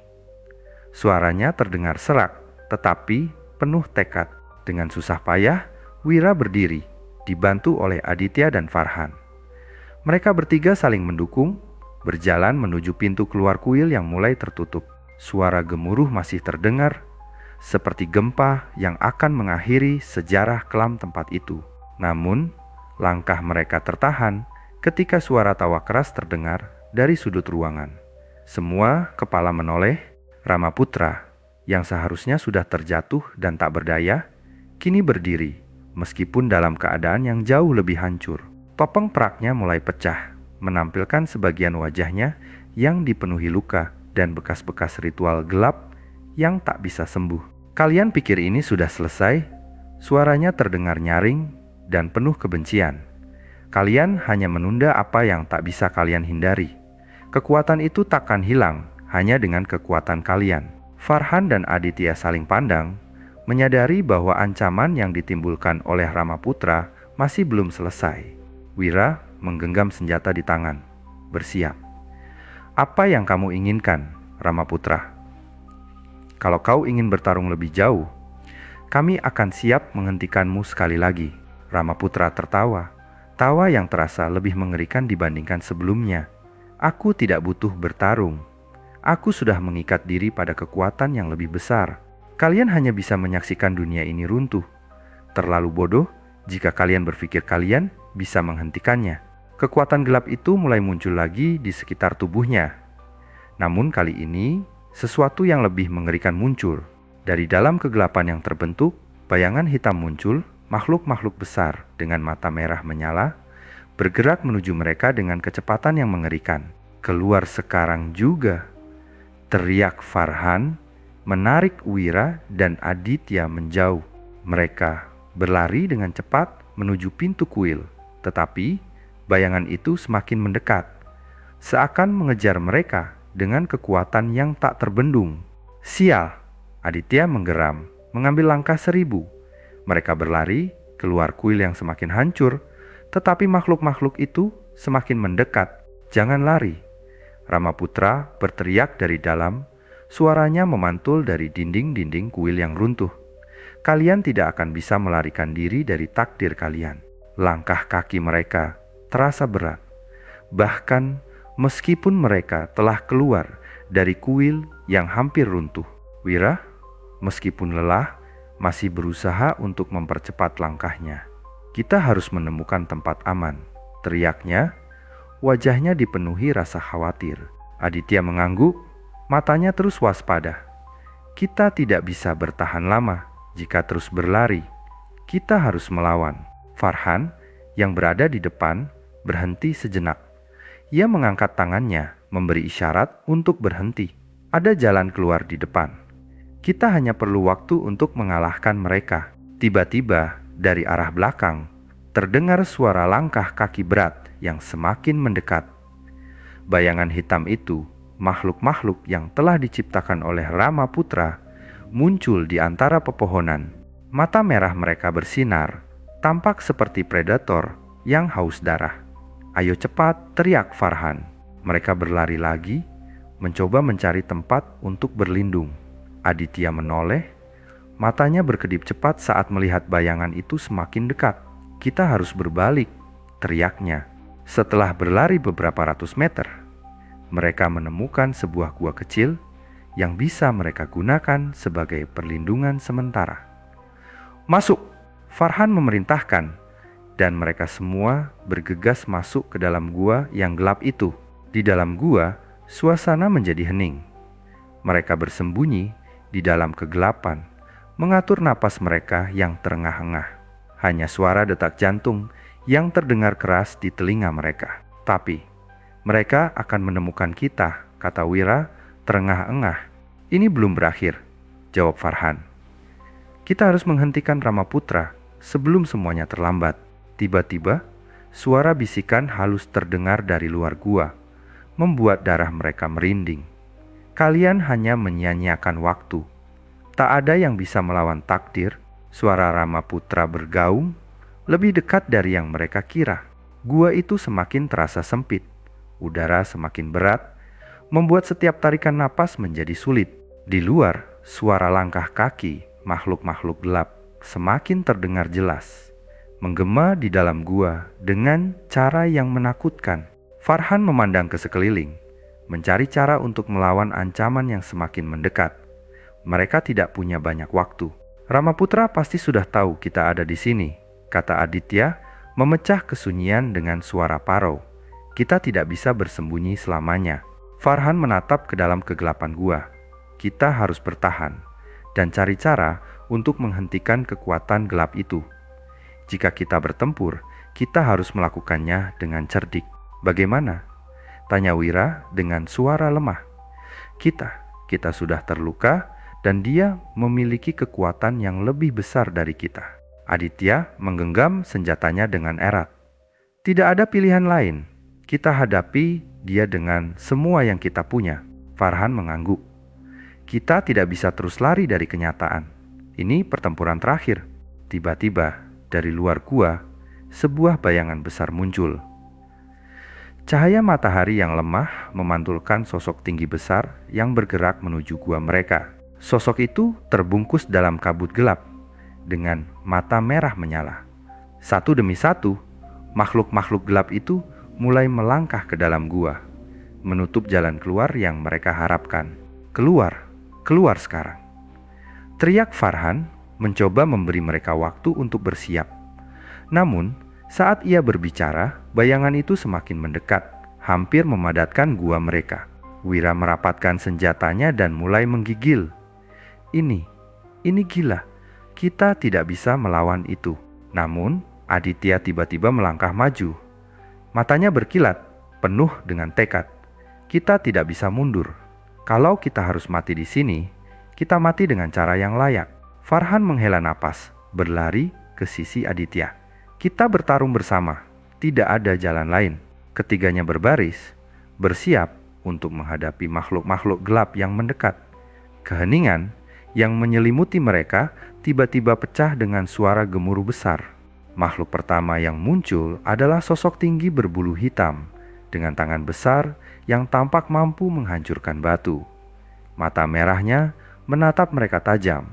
Suaranya terdengar serak, tetapi penuh tekad. Dengan susah payah, Wira berdiri, dibantu oleh Aditya dan Farhan. Mereka bertiga saling mendukung, berjalan menuju pintu keluar kuil yang mulai tertutup. Suara gemuruh masih terdengar, seperti gempa yang akan mengakhiri sejarah kelam tempat itu. Namun, langkah mereka tertahan ketika suara tawa keras terdengar dari sudut ruangan. Semua kepala menoleh. Ramaputra yang seharusnya sudah terjatuh dan tak berdaya, kini berdiri meskipun dalam keadaan yang jauh lebih hancur. Topeng peraknya mulai pecah, menampilkan sebagian wajahnya yang dipenuhi luka dan bekas-bekas ritual gelap yang tak bisa sembuh. Kalian pikir ini sudah selesai? Suaranya terdengar nyaring dan penuh kebencian. Kalian hanya menunda apa yang tak bisa kalian hindari. Kekuatan itu takkan hilang hanya dengan kekuatan kalian. Farhan dan Aditya saling pandang, menyadari bahwa ancaman yang ditimbulkan oleh Ramaputra masih belum selesai. Wira menggenggam senjata di tangan, bersiap. Apa yang kamu inginkan, Ramaputra? Kalau kau ingin bertarung lebih jauh, kami akan siap menghentikanmu sekali lagi. Ramaputra tertawa, tawa yang terasa lebih mengerikan dibandingkan sebelumnya. Aku tidak butuh bertarung. Aku sudah mengikat diri pada kekuatan yang lebih besar. Kalian hanya bisa menyaksikan dunia ini runtuh. Terlalu bodoh jika kalian berpikir kalian bisa menghentikannya. Kekuatan gelap itu mulai muncul lagi di sekitar tubuhnya. Namun kali ini, sesuatu yang lebih mengerikan muncul. Dari dalam kegelapan yang terbentuk, bayangan hitam muncul. Makhluk-makhluk besar dengan mata merah menyala, bergerak menuju mereka dengan kecepatan yang mengerikan. Keluar sekarang juga, teriak Farhan, menarik Wira dan Aditya menjauh. Mereka berlari dengan cepat menuju pintu kuil, tetapi bayangan itu semakin mendekat, seakan mengejar mereka dengan kekuatan yang tak terbendung. Sial! Aditya menggeram, mengambil langkah 1000. Mereka berlari keluar kuil yang semakin hancur, tetapi makhluk-makhluk itu semakin mendekat. Jangan lari! Ramaputra berteriak dari dalam, suaranya memantul dari dinding-dinding kuil yang runtuh. Kalian tidak akan bisa melarikan diri dari takdir kalian. Langkah kaki mereka terasa berat. Bahkan meskipun mereka telah keluar dari kuil yang hampir runtuh. Wira, meskipun lelah, masih berusaha untuk mempercepat langkahnya. Kita harus menemukan tempat aman, teriaknya. Wajahnya dipenuhi rasa khawatir. Aditya mengangguk, matanya terus waspada. Kita tidak bisa bertahan lama jika terus berlari. Kita harus melawan. Farhan yang berada di depan berhenti sejenak. Ia mengangkat tangannya, memberi isyarat untuk berhenti. Ada jalan keluar di depan. Kita hanya perlu waktu untuk mengalahkan mereka. Tiba-tiba dari arah belakang terdengar suara langkah kaki berat yang semakin mendekat. Bayangan hitam itu, makhluk-makhluk yang telah diciptakan oleh Rama Putra, muncul di antara pepohonan. Mata merah mereka bersinar, tampak seperti predator yang haus darah. "Ayo cepat," teriak Farhan. Mereka berlari lagi, mencoba mencari tempat untuk berlindung. Aditya menoleh, matanya berkedip cepat saat melihat bayangan itu semakin dekat. "Kita harus berbalik," teriaknya. Setelah berlari beberapa ratus meter, mereka menemukan sebuah gua kecil yang bisa mereka gunakan sebagai perlindungan sementara. "Masuk!" Farhan memerintahkan, dan mereka semua bergegas masuk ke dalam gua yang gelap itu. Di dalam gua, suasana menjadi hening. Mereka bersembunyi di dalam kegelapan, mengatur napas mereka yang terengah-engah. Hanya suara detak jantung yang terdengar keras di telinga mereka. "Tapi mereka akan menemukan kita," kata Wira terengah-engah. "Ini belum berakhir," jawab Farhan. "Kita harus menghentikan Rama Putra sebelum semuanya terlambat." Tiba-tiba, suara bisikan halus terdengar dari luar gua, membuat darah mereka merinding. "Kalian hanya menyia-nyiakan waktu. Tak ada yang bisa melawan takdir." Suara Rama Putra bergaung, lebih dekat dari yang mereka kira. Gua itu semakin terasa sempit. Udara semakin berat, membuat setiap tarikan napas menjadi sulit. Di luar, suara langkah kaki makhluk-makhluk gelap semakin terdengar jelas, menggema di dalam gua dengan cara yang menakutkan. Farhan memandang ke sekeliling, mencari cara untuk melawan ancaman yang semakin mendekat. Mereka tidak punya banyak waktu. "Rama Putra pasti sudah tahu kita ada di sini," kata Aditya, memecah kesunyian dengan suara parau. "Kita tidak bisa bersembunyi selamanya." Farhan menatap ke dalam kegelapan gua. "Kita harus bertahan dan cari cara untuk menghentikan kekuatan gelap itu. Jika kita bertempur, kita harus melakukannya dengan cerdik." "Bagaimana?" tanya Wira dengan suara lemah. Kita sudah terluka dan dia memiliki kekuatan yang lebih besar dari kita." Aditya menggenggam senjatanya dengan erat. "Tidak ada pilihan lain. Kita hadapi dia dengan semua yang kita punya." Farhan mengangguk. "Kita tidak bisa terus lari dari kenyataan. Ini pertempuran terakhir." Tiba-tiba, dari luar gua, sebuah bayangan besar muncul. Cahaya matahari yang lemah memantulkan sosok tinggi besar yang bergerak menuju gua mereka. Sosok itu terbungkus dalam kabut gelap dengan mata merah menyala. Satu demi satu, makhluk-makhluk gelap itu mulai melangkah ke dalam gua, menutup jalan keluar yang mereka harapkan. Keluar sekarang!" teriak Farhan, mencoba memberi mereka waktu untuk bersiap. Namun, saat ia berbicara, bayangan itu semakin mendekat, hampir memadatkan gua mereka. Wira merapatkan senjatanya dan mulai menggigil. Ini gila. Kita tidak bisa melawan itu." Namun, Aditya tiba-tiba melangkah maju. Matanya berkilat, penuh dengan tekad. "Kita tidak bisa mundur. Kalau kita harus mati di sini, kita mati dengan cara yang layak." Farhan menghela napas, berlari ke sisi Aditya. "Kita bertarung bersama. Tidak ada jalan lain." Ketiganya berbaris, bersiap untuk menghadapi makhluk-makhluk gelap yang mendekat. Keheningan yang menyelimuti mereka tiba-tiba pecah dengan suara gemuruh besar. Makhluk pertama yang muncul adalah sosok tinggi berbulu hitam dengan tangan besar yang tampak mampu menghancurkan batu. Mata merahnya menatap mereka tajam,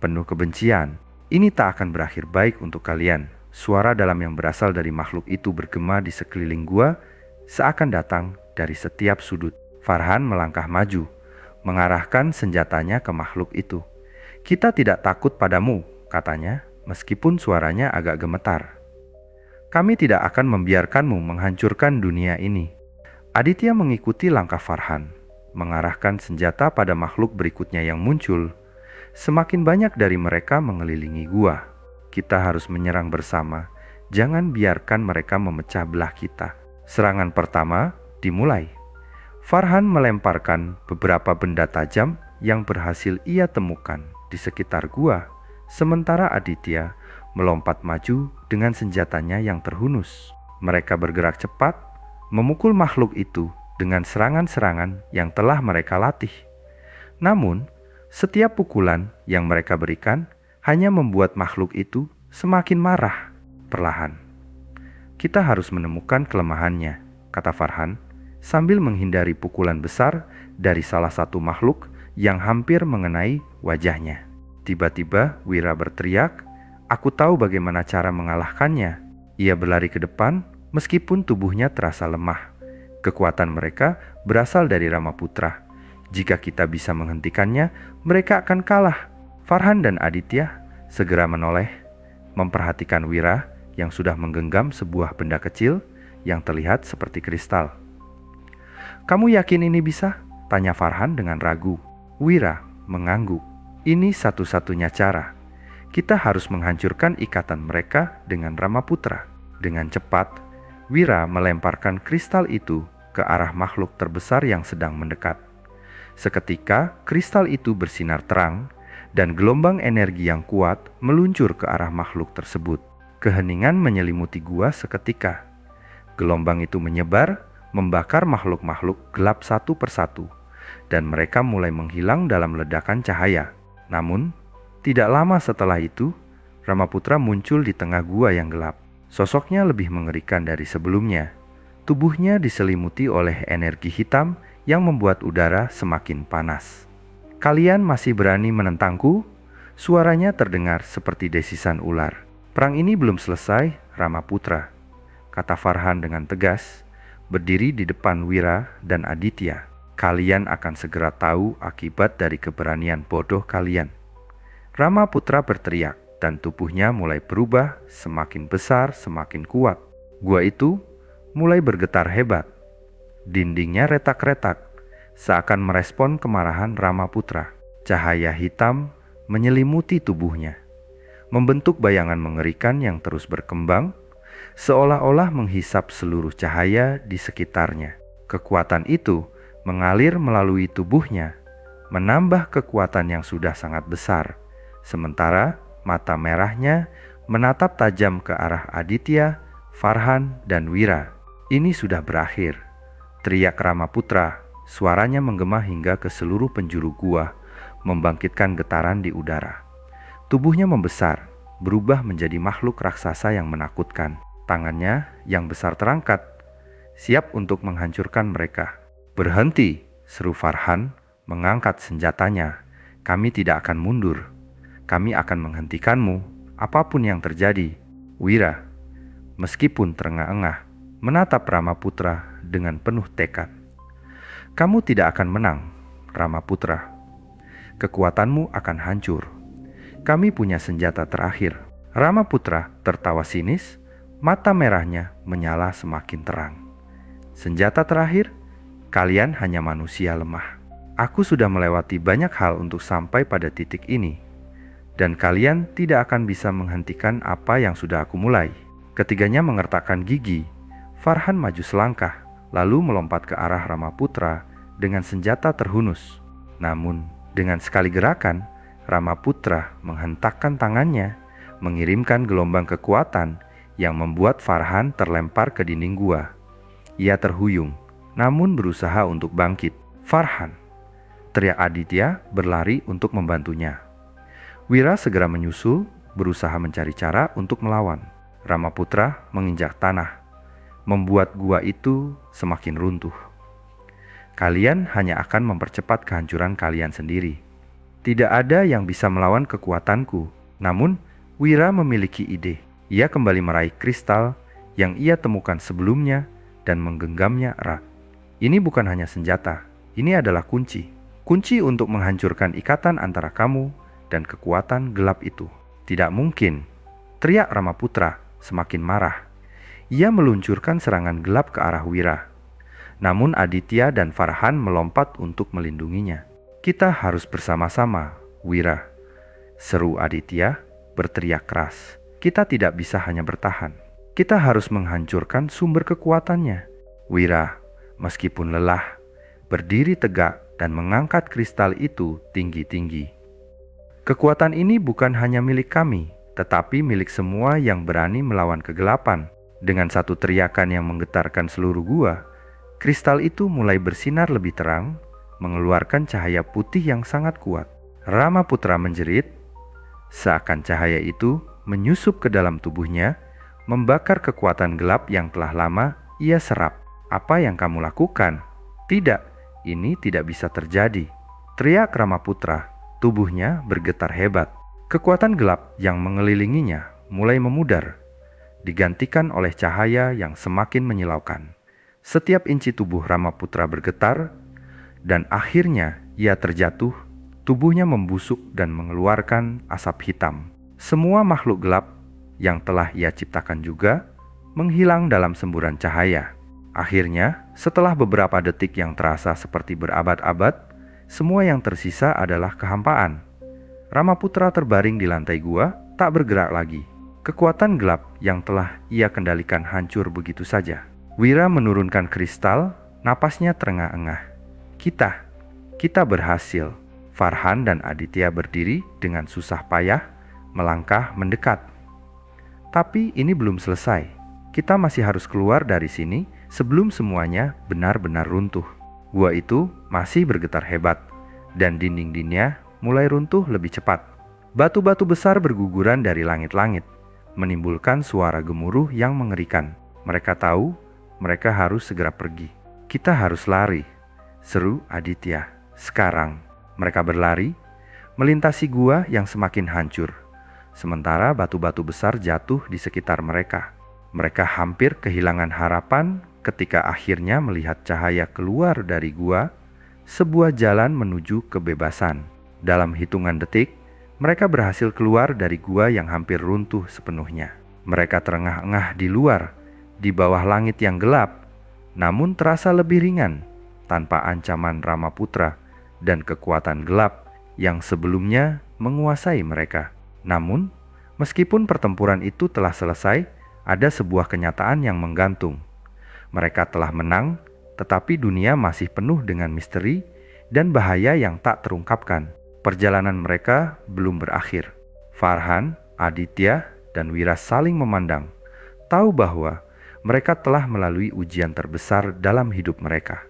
penuh kebencian. "Ini tak akan berakhir baik untuk kalian." Suara dalam yang berasal dari makhluk itu bergema di sekeliling gua, seakan datang dari setiap sudut. Farhan melangkah maju, mengarahkan senjatanya ke makhluk itu. "Kita tidak takut padamu," katanya, meskipun suaranya agak gemetar. "Kami tidak akan membiarkanmu menghancurkan dunia ini." Aditya mengikuti langkah Farhan, mengarahkan senjata pada makhluk berikutnya yang muncul. Semakin banyak dari mereka mengelilingi gua. "Kita harus menyerang bersama. Jangan biarkan mereka memecah belah kita." Serangan pertama dimulai. Farhan melemparkan beberapa benda tajam yang berhasil ia temukan di sekitar gua, sementara Aditya melompat maju dengan senjatanya yang terhunus. Mereka bergerak cepat, memukul makhluk itu dengan serangan-serangan yang telah mereka latih. Namun, setiap pukulan yang mereka berikan hanya membuat makhluk itu semakin marah perlahan. Kita harus menemukan kelemahannya, kata Farhan, sambil menghindari pukulan besar dari salah satu makhluk yang hampir mengenai wajahnya. Tiba-tiba Wira berteriak, "Aku tahu bagaimana cara mengalahkannya." Ia berlari ke depan meskipun tubuhnya terasa lemah. Kekuatan mereka berasal dari Ramaputra. Jika kita bisa menghentikannya, mereka akan kalah. Farhan dan Aditya segera menoleh, memperhatikan Wira yang sudah menggenggam sebuah benda kecil yang terlihat seperti kristal. "Kamu yakin ini bisa?" tanya Farhan dengan ragu. Wira mengangguk. "Ini satu-satunya cara. Kita harus menghancurkan ikatan mereka dengan Ramaputra." Dengan cepat, Wira melemparkan kristal itu ke arah makhluk terbesar yang sedang mendekat. Seketika, kristal itu bersinar terang dan gelombang energi yang kuat meluncur ke arah makhluk tersebut. Keheningan menyelimuti gua seketika. Gelombang itu menyebar, membakar makhluk-makhluk gelap satu persatu, dan mereka mulai menghilang dalam ledakan cahaya. Namun, tidak lama setelah itu, Ramaputra muncul di tengah gua yang gelap. Sosoknya lebih mengerikan dari sebelumnya. Tubuhnya diselimuti oleh energi hitam yang membuat udara semakin panas. "Kalian masih berani menentangku?" Suaranya terdengar seperti desisan ular. "Perang ini belum selesai, Ramaputra," kata Farhan dengan tegas, berdiri di depan Wira dan Aditya. "Kalian akan segera tahu akibat dari keberanian bodoh kalian." Ramaputra berteriak dan tubuhnya mulai berubah semakin besar, semakin kuat. Gua itu mulai bergetar hebat. Dindingnya retak-retak, seakan merespon kemarahan Ramaputra. Cahaya hitam menyelimuti tubuhnya, membentuk bayangan mengerikan yang terus berkembang, seolah-olah menghisap seluruh cahaya di sekitarnya. Kekuatan itu mengalir melalui tubuhnya, menambah kekuatan yang sudah sangat besar. Sementara mata merahnya menatap tajam ke arah Aditya, Farhan, dan Wira. "Ini sudah berakhir," teriak Ramaputra. Suaranya menggema hingga ke seluruh penjuru gua, membangkitkan getaran di udara. Tubuhnya membesar, berubah menjadi makhluk raksasa yang menakutkan. Tangannya yang besar terangkat, siap untuk menghancurkan mereka. "Berhenti!" seru Farhan, mengangkat senjatanya. "Kami tidak akan mundur. Kami akan menghentikanmu, apapun yang terjadi." Wira, meskipun terengah-engah, menatap Ramaputra dengan penuh tekad. "Kamu tidak akan menang, Ramaputra. Kekuatanmu akan hancur. Kami punya senjata terakhir." Ramaputra tertawa sinis, mata merahnya menyala semakin terang. "Senjata terakhir? Kalian hanya manusia lemah. Aku sudah melewati banyak hal untuk sampai pada titik ini, dan kalian tidak akan bisa menghentikan apa yang sudah aku mulai." Ketiganya mengertakkan gigi. Farhan maju selangkah, lalu melompat ke arah Ramaputra dengan senjata terhunus. Namun, dengan sekali gerakan, Ramaputra menghentakkan tangannya, mengirimkan gelombang kekuatan yang membuat Farhan terlempar ke dinding gua. Ia terhuyung, namun berusaha untuk bangkit. "Farhan!" teriak Aditya, berlari untuk membantunya. Wira segera menyusul, berusaha mencari cara untuk melawan. Ramaputra menginjak tanah, membuat gua itu semakin runtuh. "Kalian hanya akan mempercepat kehancuran kalian sendiri. Tidak ada yang bisa melawan kekuatanku." Namun, Wira memiliki ide. Ia kembali meraih kristal yang ia temukan sebelumnya dan menggenggamnya erat. "Ini bukan hanya senjata, ini adalah kunci. Kunci untuk menghancurkan ikatan antara kamu dan kekuatan gelap itu." "Tidak mungkin!" teriak Ramaputra semakin marah. Ia meluncurkan serangan gelap ke arah Wira. Namun Aditya dan Farhan melompat untuk melindunginya. "Kita harus bersama-sama, Wira," seru Aditya berteriak keras. "Kita tidak bisa hanya bertahan. Kita harus menghancurkan sumber kekuatannya." Wira, meskipun lelah, berdiri tegak dan mengangkat kristal itu tinggi-tinggi. "Kekuatan ini bukan hanya milik kami, tetapi milik semua yang berani melawan kegelapan." Dengan satu teriakan yang menggetarkan seluruh gua, Kristal itu mulai bersinar lebih terang, mengeluarkan cahaya putih yang sangat kuat. Ramaputra menjerit, seakan cahaya itu menyusup ke dalam tubuhnya, membakar kekuatan gelap yang telah lama ia serap. "Apa yang kamu lakukan?" "Tidak, ini tidak bisa terjadi," teriak Ramaputra. Tubuhnya bergetar hebat. Kekuatan gelap yang mengelilinginya mulai memudar, digantikan oleh cahaya yang semakin menyilaukan. Setiap inci tubuh Ramaputra bergetar, dan akhirnya ia terjatuh. Tubuhnya membusuk dan mengeluarkan asap hitam. Semua makhluk gelap yang telah ia ciptakan juga menghilang dalam semburan cahaya. Akhirnya, setelah beberapa detik yang terasa seperti berabad-abad, semua yang tersisa adalah kehampaan. Ramaputra terbaring di lantai gua, tak bergerak lagi. Kekuatan gelap yang telah ia kendalikan hancur begitu saja. Wira menurunkan kristal, napasnya terengah-engah. Kita berhasil." Farhan dan Aditya berdiri dengan susah payah, melangkah mendekat. "Tapi ini belum selesai. Kita masih harus keluar dari sini sebelum semuanya benar-benar runtuh." Gua itu masih bergetar hebat, dan dinding-dindingnya mulai runtuh lebih cepat. Batu-batu besar berguguran dari langit-langit, menimbulkan suara gemuruh yang mengerikan. Mereka tahu mereka harus segera pergi. "Kita harus lari," seru Aditya. "Sekarang." Mereka berlari, melintasi gua yang semakin hancur. Sementara batu-batu besar jatuh di sekitar mereka. Mereka hampir kehilangan harapan ketika akhirnya melihat cahaya keluar dari gua, sebuah jalan menuju kebebasan. Dalam hitungan detik, mereka berhasil keluar dari gua yang hampir runtuh sepenuhnya. Mereka terengah-engah di luar, di bawah langit yang gelap, namun terasa lebih ringan, tanpa ancaman Ramaputra dan kekuatan gelap yang sebelumnya menguasai mereka. Namun, meskipun pertempuran itu telah selesai, ada sebuah kenyataan yang menggantung. Mereka telah menang, tetapi dunia masih penuh dengan misteri dan bahaya yang tak terungkapkan. Perjalanan mereka belum berakhir. Farhan, Aditya, dan Wira saling memandang, tahu bahwa mereka telah melalui ujian terbesar dalam hidup mereka.